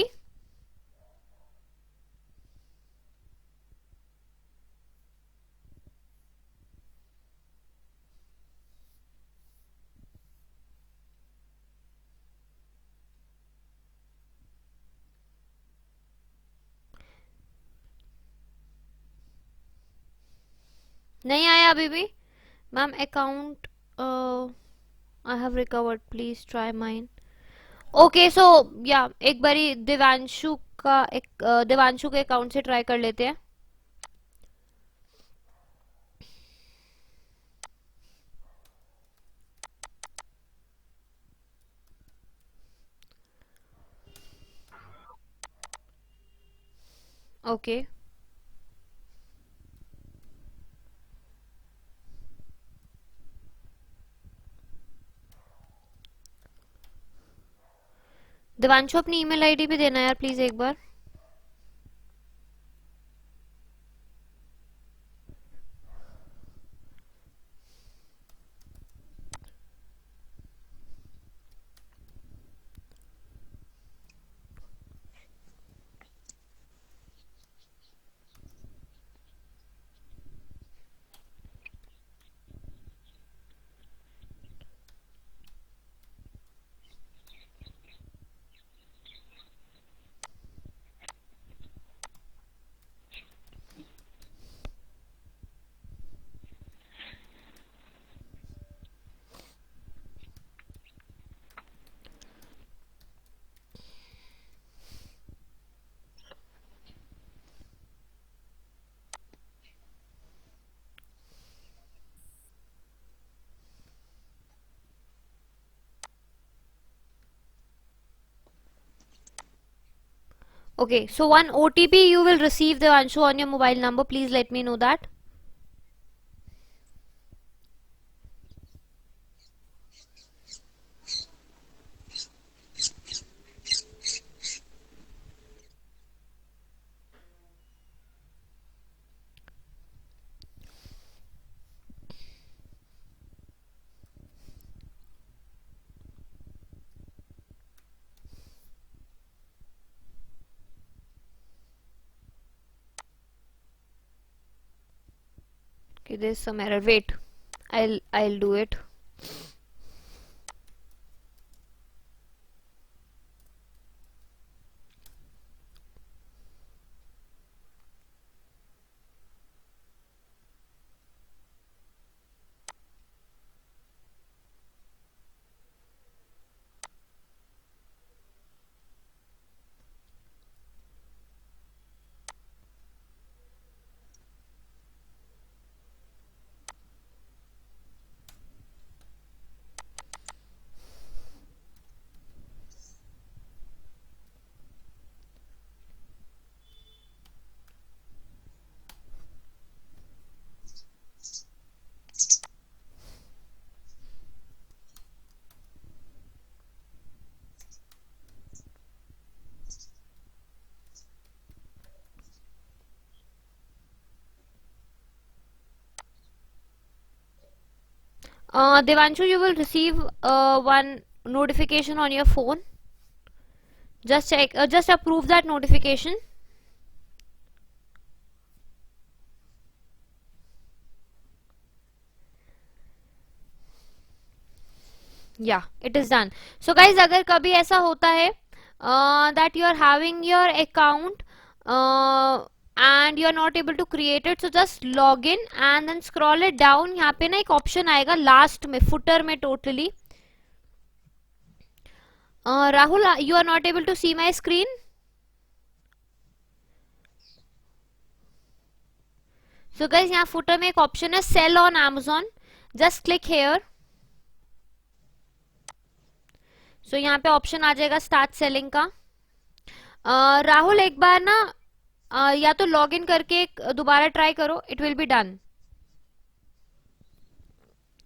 नहीं आया अभी भी. Ma'am account I have recovered, please try mine. Okay so या एक बारी दिवांशु का एक दिवांशु के अकाउंट से ट्राई कर लेते हैं. ओके दिवांशु अपनी ईमेल आईडी भी देना यार प्लीज एक बार. Okay, so one OTP you will receive, Devanshu, on your mobile number. Please let me know that. Okay, there's some error. Wait, I'll do it. Devanshu, you will receive one notification on your phone. Just check, just approve that notification. Yeah, it is done. So guys, अगर कभी ऐसा होता है that you are having your account and you are not able to create it, so just log in and then scroll it down. यहाँ पे ना एक option आएगा लास्ट में, फुटर में totally. Rahul, you are not able to see my screen? So guys, यहाँ footer में एक ऑप्शन है sell on Amazon. Just click here. So यहाँ पे ऑप्शन आ जाएगा स्टार्ट सेलिंग का. राहुल एक बार ना या तो लॉग इन करके दोबारा ट्राई करो, इट विल बी डन.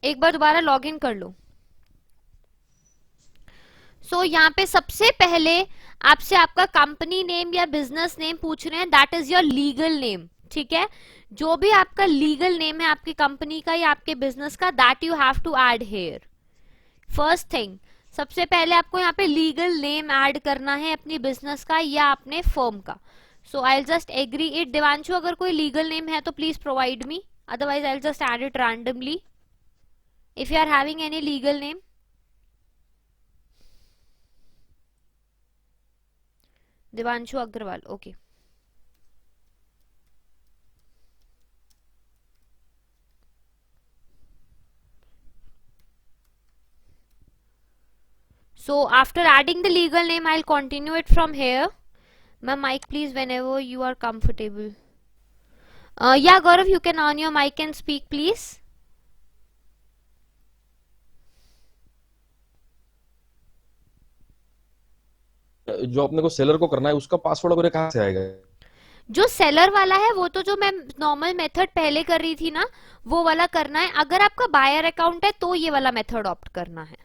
एक बार दोबारा लॉग इन कर लो. सो यहाँ पे सबसे पहले आपसे आपका कंपनी नेम या बिजनेस नेम पूछ रहे हैं. That is your legal name. ठीक है, जो भी आपका लीगल नेम है आपकी कंपनी का या आपके बिजनेस का, that you have to add here. First thing, सबसे पहले आपको यहाँ पे लीगल नेम ऐड करना है अपनी बिजनेस का या अपने फर्म का. So I just agree it. Devanshu, अगर कोई लीगल नेम है तो please provide me, otherwise I just add it randomly if you are having any legal name. Devanshu Agarwal, okay. So after adding the legal name, I'll continue it from here. Ma'am, mic please whenever you are comfortable. Yeah, Gaurav, you can on your mic and speak, please. जो अपने को seller को करना है उसका password वगैरह कहाँ से आएगा? जो सेलर वाला है वो तो जो मैं नॉर्मल मेथड पहले कर रही थी ना, वो वाला करना है. अगर आपका बायर अकाउंट है तो ये वाला मेथड ऑप्ट करना है.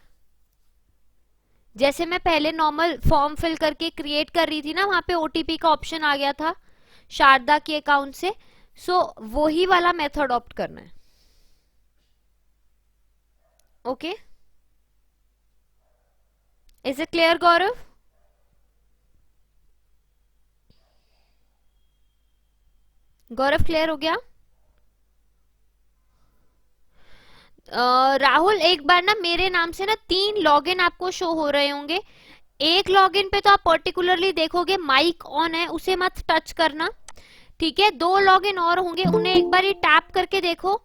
जैसे मैं पहले नॉर्मल फॉर्म फिल करके क्रिएट कर रही थी ना, वहां पे ओटीपी का ऑप्शन आ गया था शारदा के अकाउंट से. सो वो ही वाला मेथड ऑप्ट करना है. Okay, is it clear Gaurav? Gaurav clear हो गया? राहुल, एक बार ना मेरे नाम से ना 3 लॉगिन आपको शो हो रहे होंगे. एक लॉगिन पे तो आप पर्टिकुलरली देखोगे माइक ऑन है, उसे मत टच करना. ठीक है, 2 लॉगिन और होंगे, उन्हें एक बार टैप करके देखो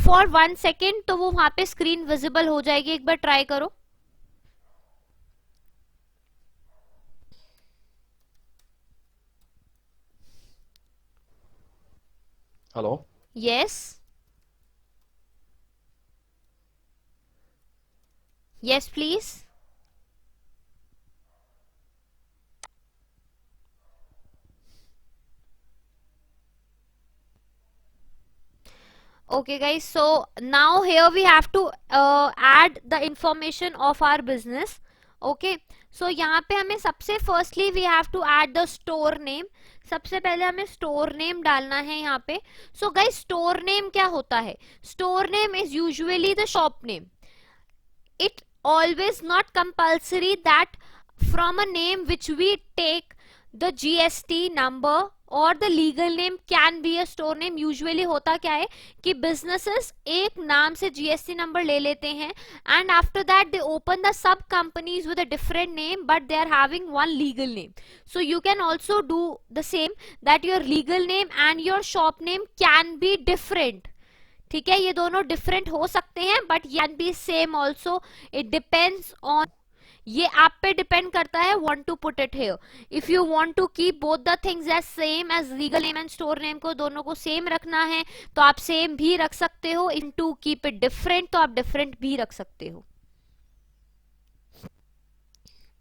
फॉर 1 सेकेंड, तो वो वहां पे स्क्रीन विजिबल हो जाएगी. एक बार ट्राई करो. Hello, yes yes please. Okay guys, so now here we have to add the information of our business. Okay, so यहाँ पे हमें सबसे firstly we have to add the store name. सबसे पहले हमें store name डालना है यहाँ पे. So guys, store name क्या होता है? Store name is usually the shop name. It always not compulsory that from a name which we take the GST number और the legal name can be a store name. Usually होता क्या है कि businesses एक नाम से GST number ले लेते हैं and after that they open the sub companies with a different name but they are having one legal name. So you can also do the same that your legal name and your shop name can be different. ठीक है, ये दोनों different हो सकते हैं but can be same also. It depends on, ये आप पे डिपेंड करता है want to put it here. if you want to keep both the things as same as legal name and store name को दोनों को सेम रखना है तो आप सेम भी रख सकते हो. in to keep it different तो आप डिफरेंट भी रख सकते हो.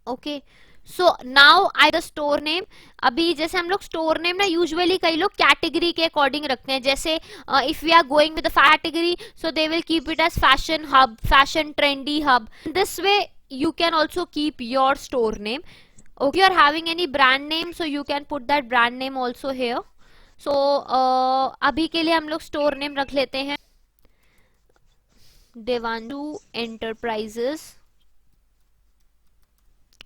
Okay, so now I the store name. अभी जैसे हम लोग स्टोर नेम ना यूजुअली कई लोग कैटेगरी के अकॉर्डिंग रखते हैं. जैसे if we are going with the category so they will keep it as fashion hub, fashion trendy hub. This way you can also keep your store name. Okay, you are having any brand name so you can put that brand name also here. So अभी के लिए हम लोग store name रख लेते हैं Devanshu enterprises.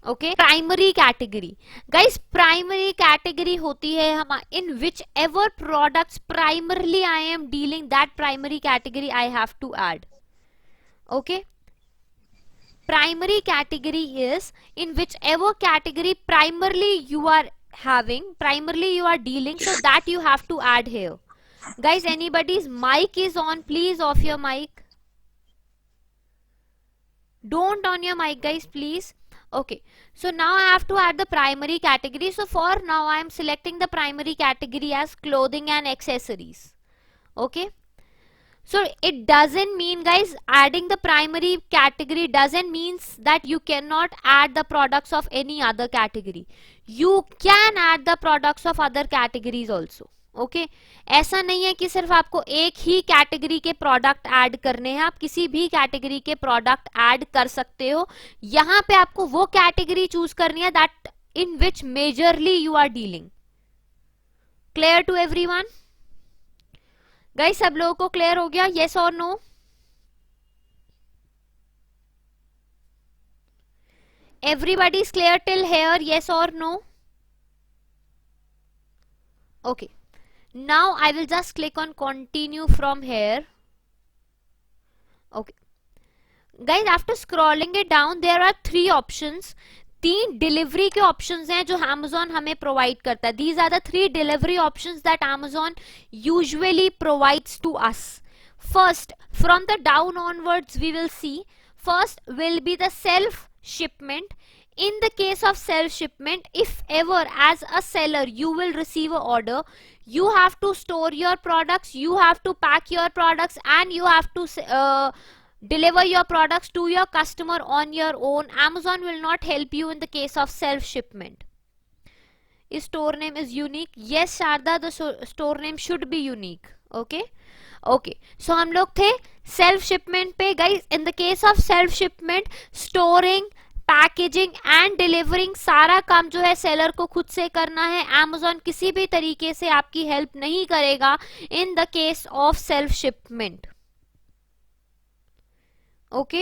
Okay, primary category. Guys primary category होती है हम in which ever products primarily I am dealing, that primary category I have to add. Okay, primary category is in whichever category primarily you are having, primarily you are dealing, so that you have to add here. Guys, anybody's mic is on, please off your mic. Don't on your mic guys, please. Okay, so now I have to add the primary category. So for now I am selecting the primary category as clothing and accessories. Okay, so it doesn't mean guys, adding the primary category doesn't means that you cannot add the products of any other category. You can add the products of other categories also. Okay, ऐसा नहीं है कि सिर्फ आपको एक ही category के product add करने हैं. आप किसी भी कैटेगरी के प्रोडक्ट ऐड कर सकते हो. यहाँ पे आपको वो कैटेगरी चूज करनी है that in which majorly you are dealing. Clear to everyone? Guys सब लोगों को क्लियर हो गया? Yes or no? Everybody is clear till here? Yes or no? Okay, now I will just click on continue from here. Okay guys, after scrolling it down there are 3 options. 3 delivery के options हैं जो Amazon हमें provide करता है. These are the 3 delivery options that Amazon usually provides to us. First, from the down onwards we will see, first will be the self shipment. In the case of self shipment, if ever as a seller you will receive an order, you have to store your products, you have to pack your products and you have to deliver your products to your customer on your own. Amazon will not help you in the case of self shipment. Is store name is unique? Yes Sharda, the store name should be unique. Okay, okay, so हम लोग थे self shipment पे. Guys, in the case of self shipment, storing, packaging and delivering सारा काम जो है seller को खुद से करना है. Amazon किसी भी तरीके से आपकी हेल्प नहीं करेगा in the case of self shipment. Okay,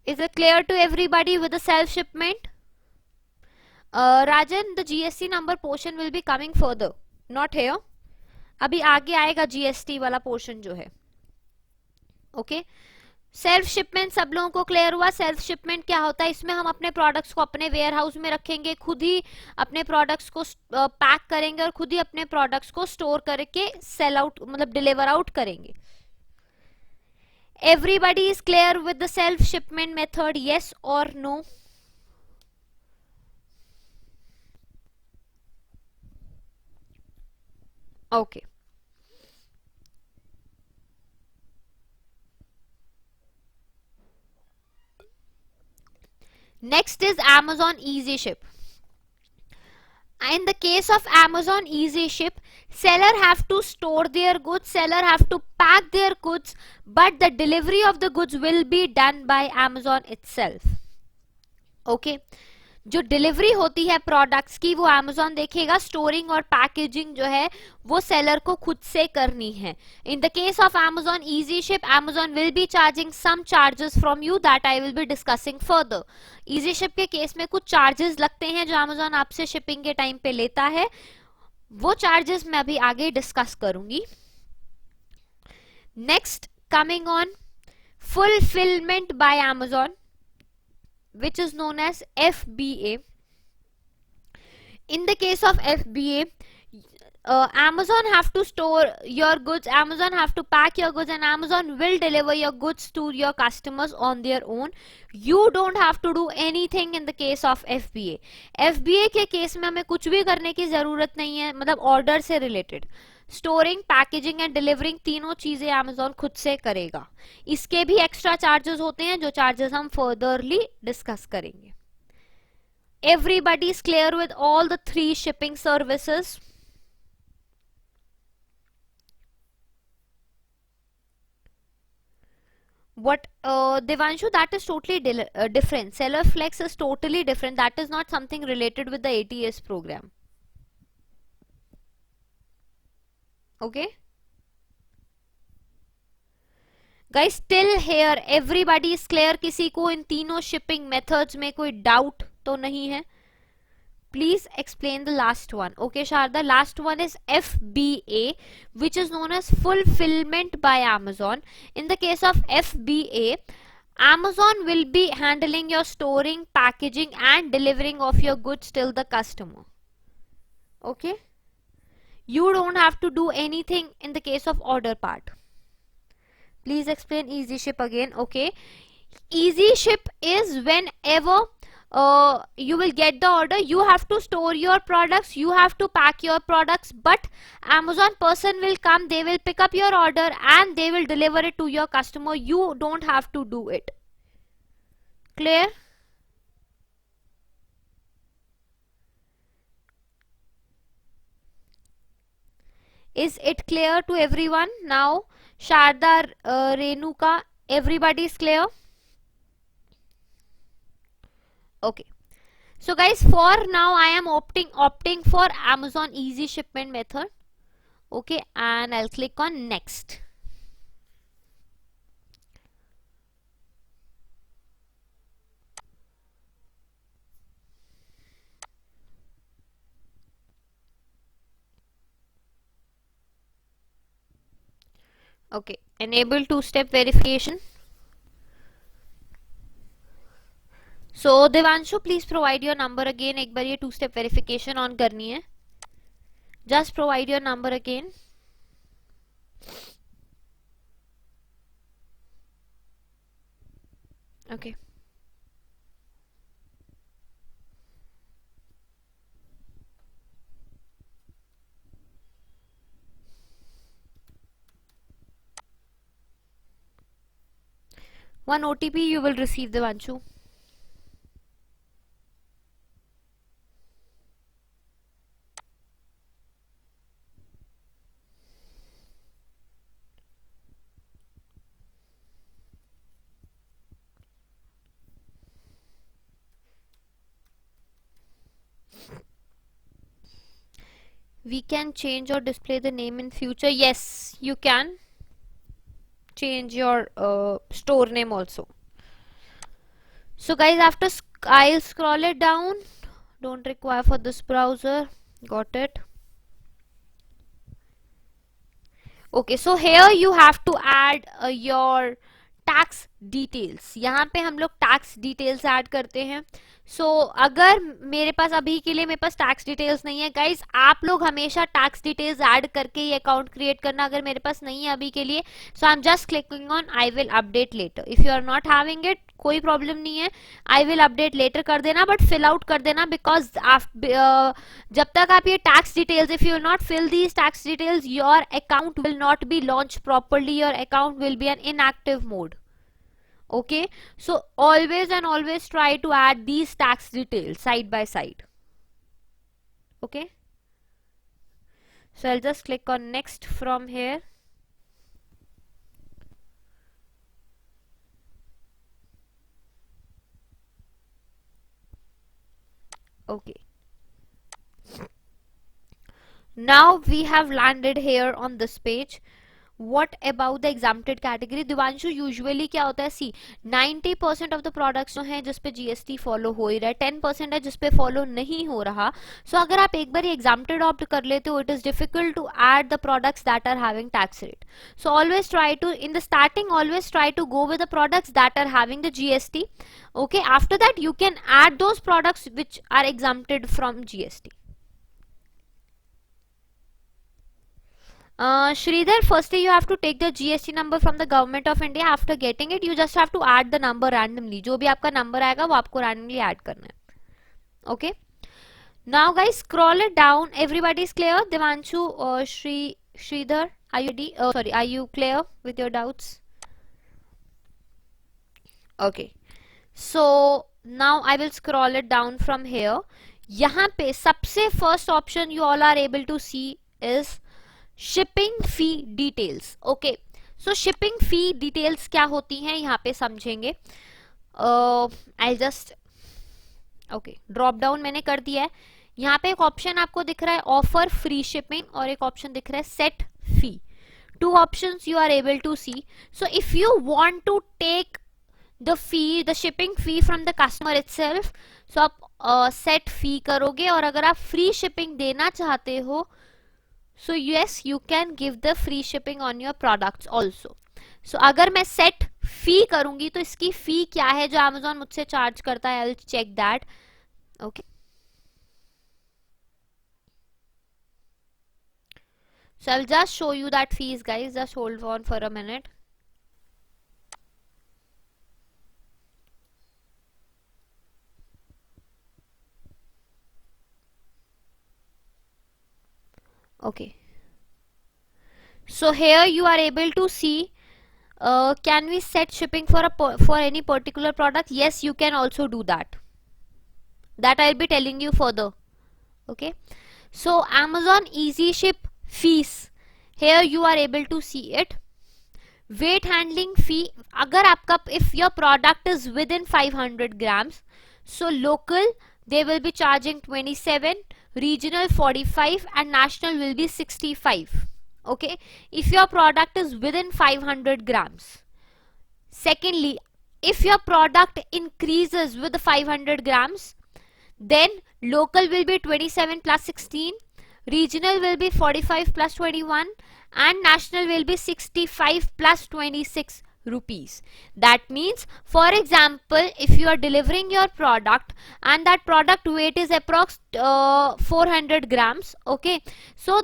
is it clear to everybody with the self shipment? Rajan, the GST number portion will be coming further, not here. अभी आगे आएगा जीएसटी वाला पोर्शन जो है. ओके, सेल्फ शिपमेंट सब लोगों को clear हुआ? सेल्फ शिपमेंट क्या होता है? इसमें हम अपने प्रोडक्ट्स को अपने वेयर हाउस में रखेंगे, खुद ही अपने प्रोडक्ट्स को पैक करेंगे और खुद ही अपने प्रोडक्ट्स को स्टोर करके सेल आउट मतलब डिलीवर आउट करेंगे. Everybody is clear with the self shipment method? Yes or no? Okay, next is Amazon Easy Ship. In the case of Amazon Easy Ship, seller have to store their goods, seller have to pack their goods, but the delivery of the goods will be done by Amazon itself. Okay. जो delivery होती है products की वो Amazon देखेगा, storing और packaging जो है वो सेलर को खुद से करनी है. इन the case of Amazon Easy Ship, Amazon will be charging some charges from you that I will be discussing further. Easy Ship के केस में कुछ चार्जेस लगते हैं जो Amazon आपसे शिपिंग के टाइम पे लेता है, वो चार्जेस मैं अभी आगे डिस्कस करूंगी. Next, coming on fulfilment bye Amazon, which is known as FBA. In the case of FBA, Amazon have to store your goods, Amazon have to pack your goods, and Amazon will deliver your goods to your customers on their own. You don't have to do anything in the case of FBA. FBA के case में हमें कुछ भी करने की जरूरत नहीं है, मतलब ऑर्डर से related storing, packaging and delivering तीनों चीजें Amazon खुद से करेगा. इसके भी एक्स्ट्रा चार्जेस होते हैं, जो चार्जेस हम फर्दरली डिस्कस करेंगे. Everybody is clear with all the 3 shipping services? What Devanshu, that is totally different. Seller Flex is totally different. That is not something related with the ATS program. Okay guys, till here everybody is clear? किसी को इन तीनों shipping methods में कोई doubt तो नहीं है? Please explain the last one. Okay Sharda, last one is FBA, which is known as fulfillment by Amazon. In the case of FBA, Amazon will be handling your storing, packaging and delivering of your goods till the customer. Okay, you don't have to do anything in the case of order part. Please explain Easy Ship again. Okay, Easy Ship is whenever you will get the order, you have to store your products, you have to pack your products, but Amazon person will come, they will pick up your order and they will deliver it to your customer. You don't have to do it. Clear? Is it clear to everyone now? Sharda, Renuka, everybody is clear? Okay, so guys, for now I am opting for Amazon Easy Shipment method. Okay, and I'll click on next. Okay, enable 2-step verification. So Devanshu, please provide your number again. एक बार ये 2-step verification on करनी है. Just provide your number again. Okay. One OTP you will receive, Devanshu. We can change or display the name in future. Yes, you can change your store name also. So guys, after I'll scroll it down. Don't require for this browser. Got it? Okay, so here you have to add your tax details. यहाँ पे हम लोग tax details add करते हैं. सो अगर मेरे पास अभी के लिए मेरे पास टैक्स डिटेल्स नहीं है गाइस, आप लोग हमेशा टैक्स डिटेल्स ऐड करके ये अकाउंट क्रिएट करना. अगर मेरे पास नहीं है अभी के लिए, so I am just clicking on I will update later. If you are not having it, कोई प्रॉब्लम नहीं है, आई विल अपडेट लेटर कर देना, बट फिल आउट कर देना, बिकॉज जब तक आप ये tax details, if you not fill these tax details, your account will not be launch properly, your account will be an inactive mode. Okay, so always and always try to add these tax details side by side. Okay, so I'll just click on next from here. Okay, now we have landed here on this page. What about the exempted category? Divanshu usually क्या होता है, सी 90% of the products जो हैं जिसपे GST follow हो ही रहा है, 10% है जिसपे फॉलो नहीं हो रहा. सो अगर आप एक बार एग्जाम्प्टेड ऑप्ट कर लेते हो, it is difficult to add the products that are having tax rate. So always try to, in the starting always try to go with the products that are having the GST. Okay, after that you can add those products which are exempted from GST. Sridhar, firstly you have to take the GST number from the government of India. After getting it, you just have to add the number randomly. जो भी आपका number आएगा वो आपको randomly add करना है. Okay. Now guys, scroll it down. Everybody is clear? Devanshu, Sridhar, are you ready? Sorry, are you clear with your doubts? Okay. So now I will scroll it down from here. यहाँ पे सबसे first option you all are able to see is shipping fee details. Okay, so shipping fee details क्या होती हैं यहाँ पे समझेंगे. I just okay, drop down मैंने कर दिया है. यहाँ पे एक ऑप्शन आपको दिख रहा है ऑफर फ्री शिपिंग और एक ऑप्शन दिख रहा है set fee. Two options you are able to see. So if you want to take the fee, the shipping fee from the customer itself, so आप सेट फी करोगे. और अगर आप फ्री शिपिंग देना चाहते हो, so yes you can give the free shipping on your products also. so अगर मैं set fee करूंगी तो इसकी fee क्या है जो Amazon मुझसे चार्ज करता है, I will check that. okay, so I will just show you that fees guys, just hold on for a minute. Okay, so here you are able to see, can we set shipping for any particular product? Yes, you can also do that. That I'll be telling you further. Okay, so Amazon Easy Ship fees, here you are able to see it. Weight handling fee, अगर आपका, if your product is within 500 grams, so local they will be charging 27, regional 45 and national will be 65. okay, if your product is within 500 grams. Secondly, if your product increases with the 500 grams, then local will be 27 plus 16, regional will be 45 plus 21 and national will be 65 plus 26 rupees. That means, for example, if you are delivering your product and that product weight is approx 400 grams, okay, so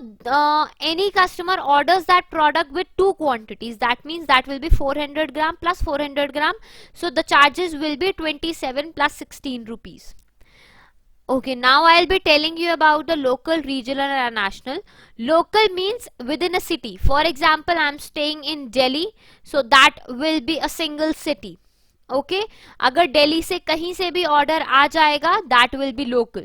any customer orders that product with two quantities, that means that will be 400 gram plus 400 gram, so the charges will be 27 plus 16 rupees. Okay, now I'll be telling you about the local, regional and national. Local means within a city. For example, I'm staying in Delhi, so that will be a single city. Okay, अगर दिल्ली से कहीं से भी order आ जाएगा, that will be local.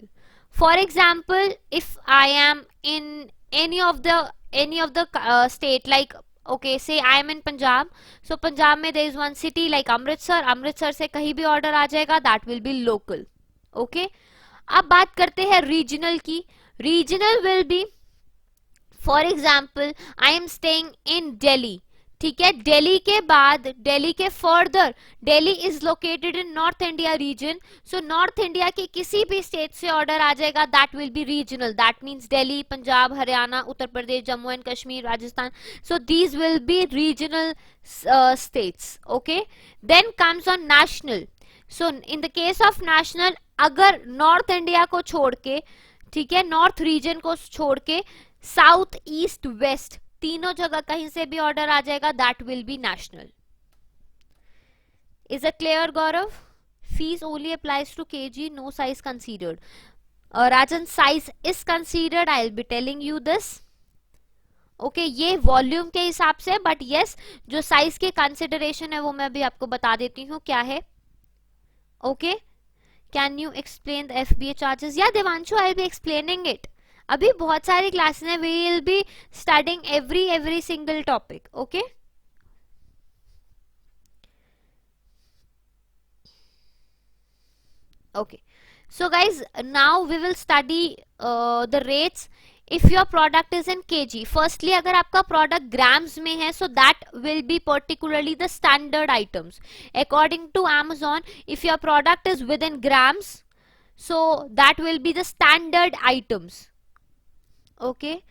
For example, if I am in any of the state, like okay, say I am in Punjab, so Punjab में there is one city like Amritsar. Amritsar से कहीं भी order आ जाएगा, that will be local. Okay. अब बात करते हैं regional की. Regional will be, for example I am staying in Delhi. ठीक है, दिल्ली के बाद, दिल्ली के further, Delhi is located in North India region, so North India के किसी भी स्टेट से ऑर्डर आ जाएगा, that will be regional. That means Delhi, Punjab, Haryana, Uttar Pradesh, Jammu and Kashmir, Rajasthan, so these will be regional states. Okay, then comes on national. So in the case of national, अगर north India को छोड़ के, ठीक है, नॉर्थ रीजन को छोड़ के साउथ, ईस्ट, वेस्ट, तीनों जगह कहीं से भी ऑर्डर आ जाएगा, that will be national. Is it clear Gaurav? Fees only applies to KG, no size considered. Rajan, size is considered, I will be telling you this. Okay, ये वॉल्यूम के हिसाब से, बट यस, जो साइज के कंसिडरेशन है वो मैं भी आपको बता देती हूँ क्या है. Okay, can you explain the FBA charges? Yeah, Devanshu, I'll be explaining it. अभी बहुत सारी क्लासेस हैं, we will be studying every single topic. Okay, okay. So guys, now we will study the rates if your product is in kg. Firstly, अगर आपका product grams में है, so that will be particularly the standard items. According to Amazon, if your product is within grams, so that will be the standard items. Okay.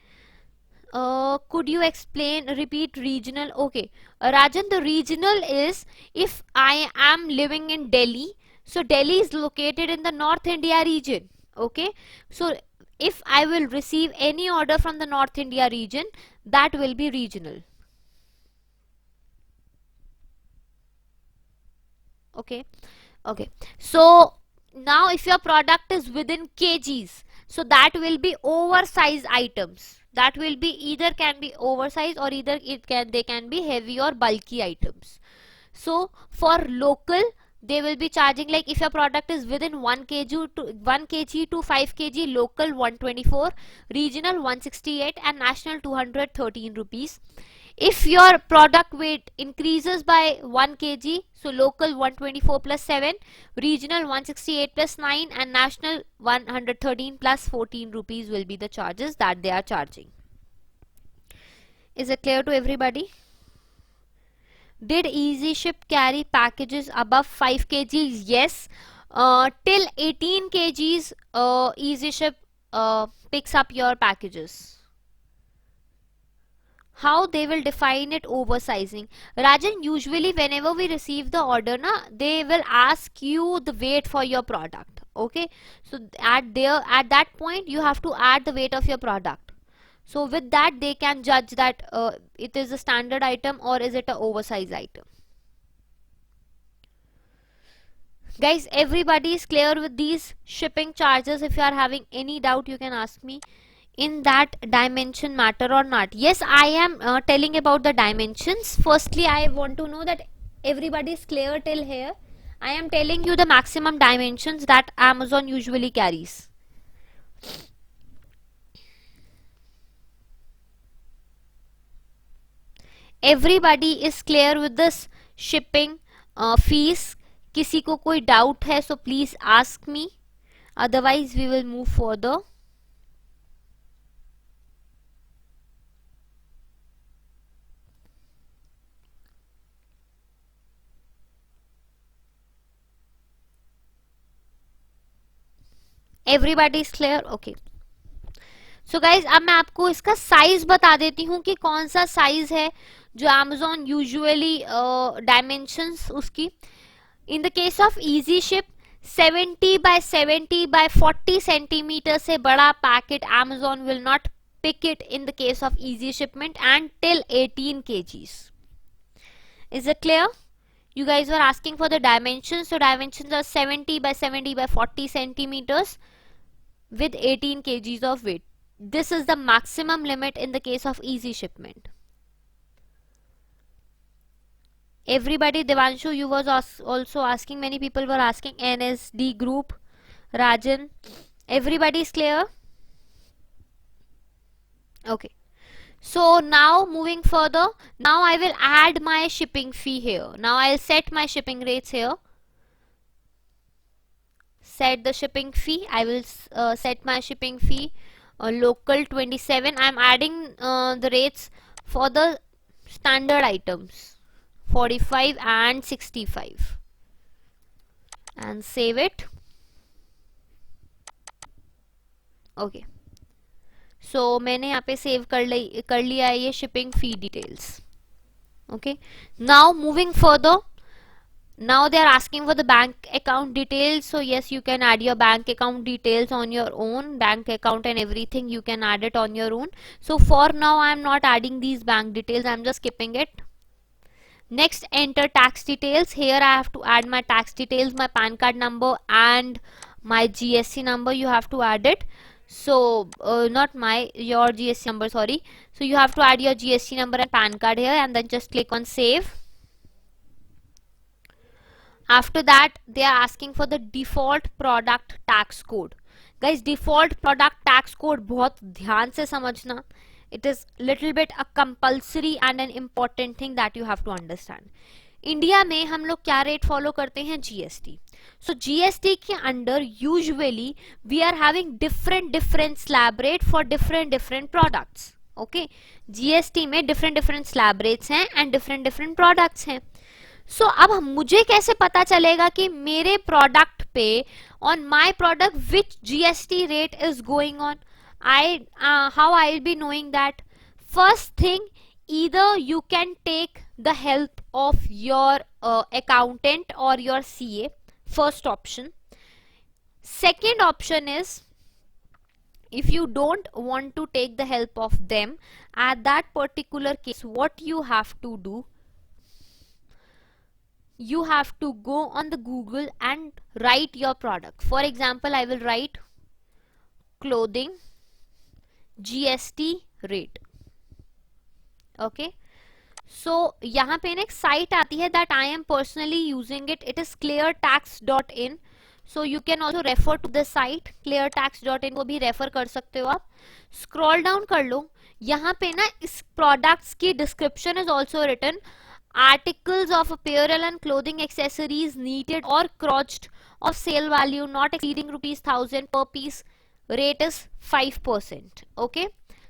Could you repeat regional? Okay. Rajan, the regional is if I am living in Delhi, so Delhi is located in the North India region. Okay. So if I will receive any order from the North India region, that will be regional. Okay. Okay. So now if your product is within kgs, so that will be oversized items. That will be either can be oversized or either they can be heavy or bulky items. So for local, they will be charging, like if your product is within 1 kg to 5 kg, local 124, regional 168 and national 213 rupees. If your product weight increases by 1 kg, so local 124 plus 7, regional 168 plus 9 and national 113 plus 14 rupees will be the charges that they are charging. Is it clear to everybody? Did EasyShip carry packages above 5 kgs? Yes. Till 18 kgs, EasyShip picks up your packages. How they will define it oversizing? Rajan, usually whenever we receive the order, they will ask you the weight for your product. Okay, so at that point you have to add the weight of your product. So with that they can judge that it is a standard item or is it an oversized item. Guys, everybody is clear with these shipping charges? If you are having any doubt, you can ask me in that dimension matter or not. Yes, I am telling about the dimensions. Firstly, I want to know that everybody is clear till here. I am telling you the maximum dimensions that Amazon usually carries. Everybody is clear with this shipping fees? किसी को कोई doubt है, so please ask me. Otherwise, we will move further. Everybody is clear? Okay. So guys, अब मैं आपको इसका size बता देती हूँ कि कौन सा साइज है जो Amazon यूजुअली डायमेंशंस उसकी. इन the case of easy ship 70 by 70 by 40 centimetre से बड़ा packet Amazon will not pick it in the case of easy shipment and till 18 kgs. Is it clear? You guys were asking for the dimensions. So dimensions are 70 by 70 by 40 centimeters with 18 kgs of weight. This is the maximum limit in the case of easy shipment. Everybody, Devanshu, you was also asking, many people were asking, NSD group, Rajan, everybody is clear? Okay. So now moving further, now I will add my shipping fee here. Now I'll set my shipping rates here. Set the shipping fee. I will set my shipping fee local 27. I'm adding the rates for the standard items 45 and 65 and save it. Okay. So मैंने यहाँ पे save कर लिया है ये shipping fee details. Okay. Now moving further, now they are asking for the bank account details. So yes, you can add your bank account details on your own. Bank account and everything you can add it on your own. So for now I am not adding these bank details, I am just skipping it. Next, enter tax details. Here I have to add my tax details, my PAN card number and my GST number. You have to add it. So not your GST number, sorry. So you have to add your GST number and PAN card here and then just click on save. After that, they are asking for the default product tax code. Guys default product tax code बहुत ध्यान से समझना, it is little bit a compulsory and an important thing that you have to understand. India में हम लोग क्या rate follow करते हैं? जीएसटी. सो जीएसटी के under usually we are having different slab rate for different products. Okay, GST में different slab rates हैं and different products हैं. सो अब मुझे कैसे पता चलेगा कि मेरे प्रोडक्ट पे on my product which GST rate is going on? How I will be knowing that? First thing, either you can take the help of your accountant or your CA, first option. Second option is, if you don't want to take the help of them, at that particular case what you have to do, you have to go on the Google and write your product. For example, I will write clothing GST rate. Okay, so यहाँ पे एक site आती है that I am personally using it. It is cleartax.in. So you can also refer to the site cleartax.in को भी refer कर सकते हो आप. स्क्रॉल डाउन कर लो, यहाँ पे ना इस प्रोडक्ट्स की description is also written articles of apparel and clothing accessories needed or crotched of sale value not exceeding rupees 1000 per piece, rate is 5%. okay,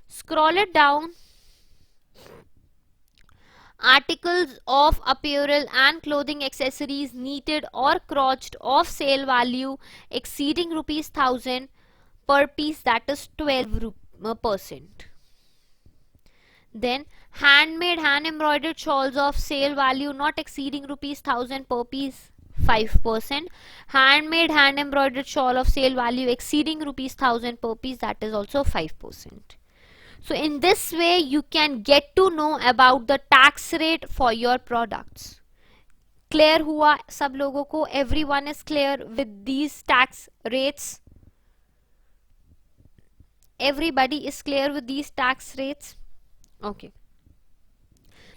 scroll it down. Articles of apparel and clothing accessories needed or crotched of sale value exceeding rupees 1000 per piece, that is 12%. Then handmade hand embroidered shawls of sale value not exceeding rupees 1000 per piece, 5%. Handmade hand embroidered shawl of sale value exceeding rupees 1000 per piece, that is also 5%. So in this way you can get to know about the tax rate for your products. Clear हुआ सब लोगों को? Everyone is clear with these tax rates? Everybody is clear with these tax rates? Okay.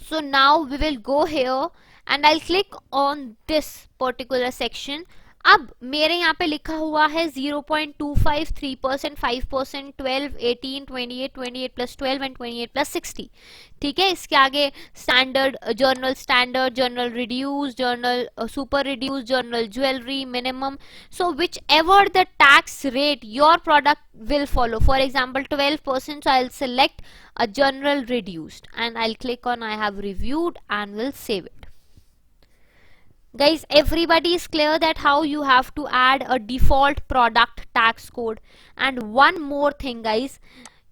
So now we will go here and I'll click on this particular section. अब मेरे यहाँ पे लिखा हुआ है 0.25, 3%, 5%, 12, 18, 28, 28 प्लस 12 एंड 28 प्लस 60. ठीक है, इसके आगे standard, journal reduce, journal super reduce, journal jewellery, minimum. So which ever the tax rate your product will follow. For example, 12%, so I'll select a general reduced and I'll click on I have reviewed and will save it. Guys, everybody is clear that how you have to add a default product tax code. And one more thing guys,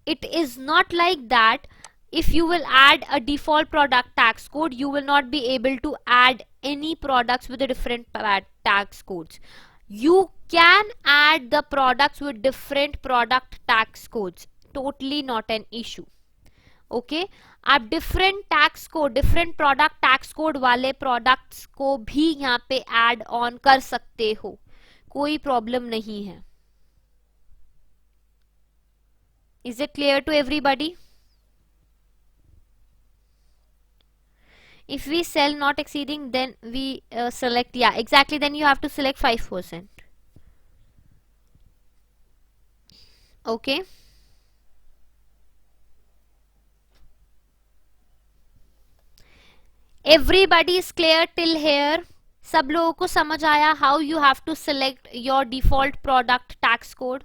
it is not like that if you will add a default product tax code you will not be able to add any products with a different tax codes. You can add the products with different product tax codes, totally not an issue. Okay आप different tax code, different product tax code वाले products को भी यहाँ पे add on कर सकते हो, कोई प्रॉब्लम नहीं है. Is it clear to everybody? if we sell not exceeding then we select, yeah exactly, then you have to select 5%. okay, everybody is clear till here? सब लोगों को समझ आया how you have to select your default product tax code?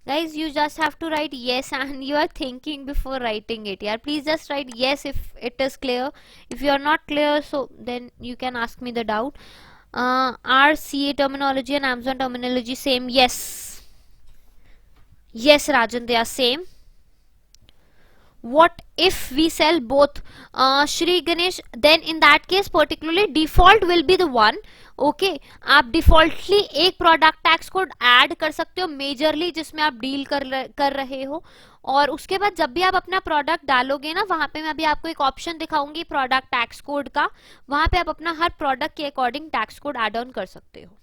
Guys, you just have to write yes and you are thinking before writing it. Yeah, please just write yes if it is clear. If you are not clear, so then you can ask me the doubt. Are CA terminology and Amazon terminology same? Yes. Yes, Rajan, they are same. What if we sell both? Shri Ganesh, then in that case particularly default will be the one. Okay आप defaultly एक product tax code add कर सकते हो majorly जिसमें आप deal कर रहे हो, और उसके बाद जब भी आप अपना प्रोडक्ट डालोगे ना वहां पे मैं अभी आपको एक ऑप्शन दिखाऊंगी प्रोडक्ट टैक्स कोड का, वहां पे आप अपना हर प्रोडक्ट के according tax code add on कर सकते हो.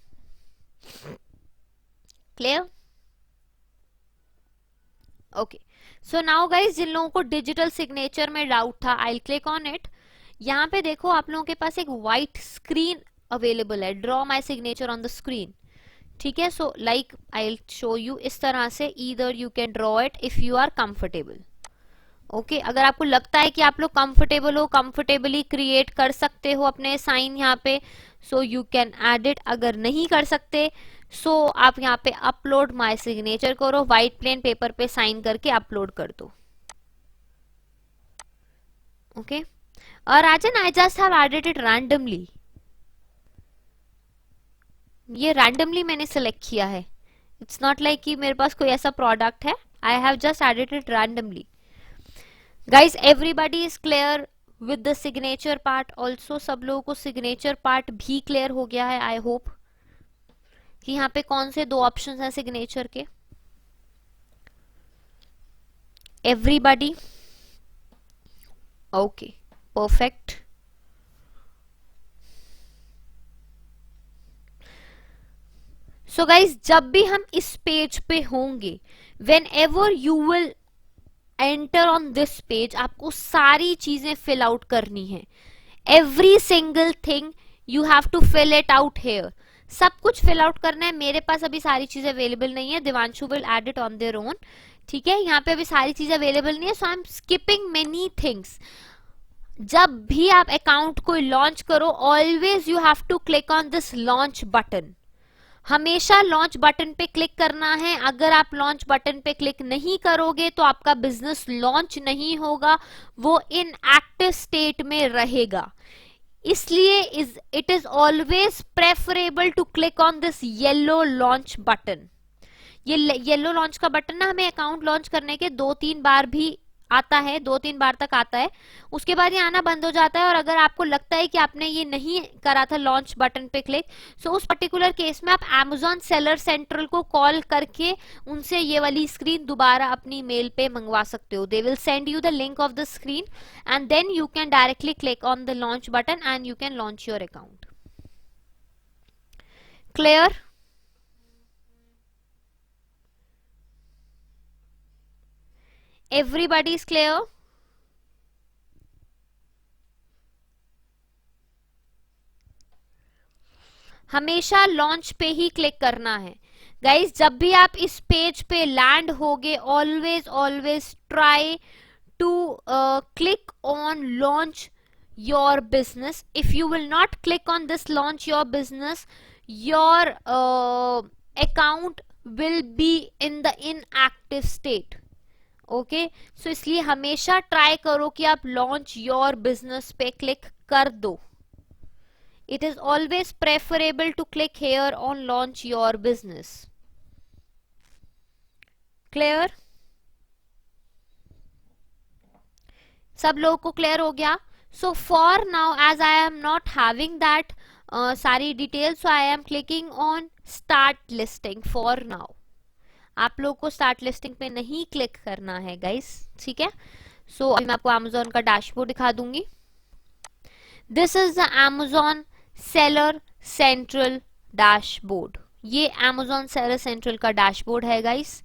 Clear? Okay, so now guys जिन लोगों को डिजिटल सिग्नेचर में डाउट था आई क्लिक ऑन इट. यहाँ पे देखो आप लोगों के पास एक व्हाइट स्क्रीन अवेलेबल है, draw my signature on the screen, ठीक है। So like I will show you इस तरह से, either you can draw it if you are comfortable. Okay, अगर आपको लगता है कि आप लोग कंफर्टेबल हो, कंफर्टेबली क्रिएट कर सकते हो अपने साइन यहाँ पे, so you can add it. अगर नहीं कर सकते सो आप यहाँ पे अपलोड माय सिग्नेचर करो, व्हाइट प्लेन पेपर पे साइन करके अपलोड कर दो। ओके, और Rajan I just have added it randomly, ये रैंडमली मैंने सिलेक्ट किया है, इट्स नॉट लाइक कि मेरे पास कोई ऐसा प्रोडक्ट है, I have just added it randomly. Guys everybody is clear with the signature part also, सब लोगों को सिग्नेचर पार्ट भी क्लियर हो गया है आई होप, कि यहाँ पे कौन से दो ऑप्शंस हैं सिग्नेचर के। Everybody okay, perfect. So guys जब भी हम इस पेज पे होंगे, whenever you will enter on this page, आपको सारी चीजें फिल आउट करनी है, every single thing you have to fill it out here, सब कुछ फिल आउट करना है। मेरे पास अभी सारी चीजें अवेलेबल नहीं है, Divanshu will add it on their own, ठीक है। यहाँ पे अभी सारी चीजें अवेलेबल नहीं है, so I am skipping many things. जब भी आप अकाउंट को लॉन्च करो, always you have to click on this launch button, हमेशा लॉन्च बटन पे क्लिक करना है। अगर आप लॉन्च बटन पे क्लिक नहीं करोगे तो आपका बिजनेस लॉन्च नहीं होगा, वो इन एक्टिव स्टेट में रहेगा। इसलिए it is always preferable to click on this yellow launch button. ये येलो लॉन्च का बटन ना हमें अकाउंट लॉन्च करने के 2-3 बार भी आता है, 2-3 बार तक आता है, उसके बाद ये आना बंद हो जाता है। और अगर आपको लगता है कि आपने ये नहीं करा था लॉन्च बटन पे क्लिक, सो उस पर्टिकुलर केस में आप Amazon सेलर सेंट्रल को कॉल करके उनसे ये वाली स्क्रीन दोबारा अपनी मेल पे मंगवा सकते हो। They will send you the link of the screen and then you can directly click on the launch button and you can launch your account. Clear? Everybody is clear? हमेशा launch पे ही click करना है guys. जब भी आप इस page पे लैंड होगे, always always try to click on launch your business. If you will not click on this launch your business, your account will be in the inactive state. Okay, so इसलिए हमेशा try करो कि आप launch your business पे click कर दो। It is always preferable to click here on launch your business. Clear? सब लोगों को क्लियर हो गया? So for now as I am not having that सारी details, so I M clicking on start listing for now. आप लोग को start listing पे नहीं क्लिक करना है गाइस, ठीक है। सो अभी मैं आपको Amazon का डैशबोर्ड दिखा दूंगी। This is the Amazon seller central dashboard, ये Amazon सेलर सेंट्रल का डैशबोर्ड है गाइस,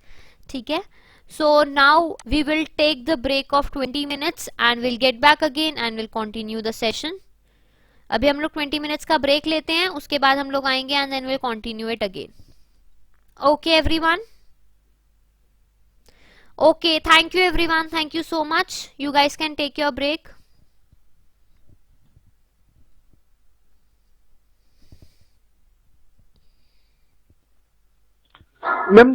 ठीक है। So now we will take the break of 20 minutes and will get back again and will continue the session. अभी हम लोग 20 minutes का break लेते हैं, उसके बाद हम लोग आएंगे and then will continue it again. Okay everyone? Okay, thank you everyone. Thank you so much. You guys can take your break. Ma'am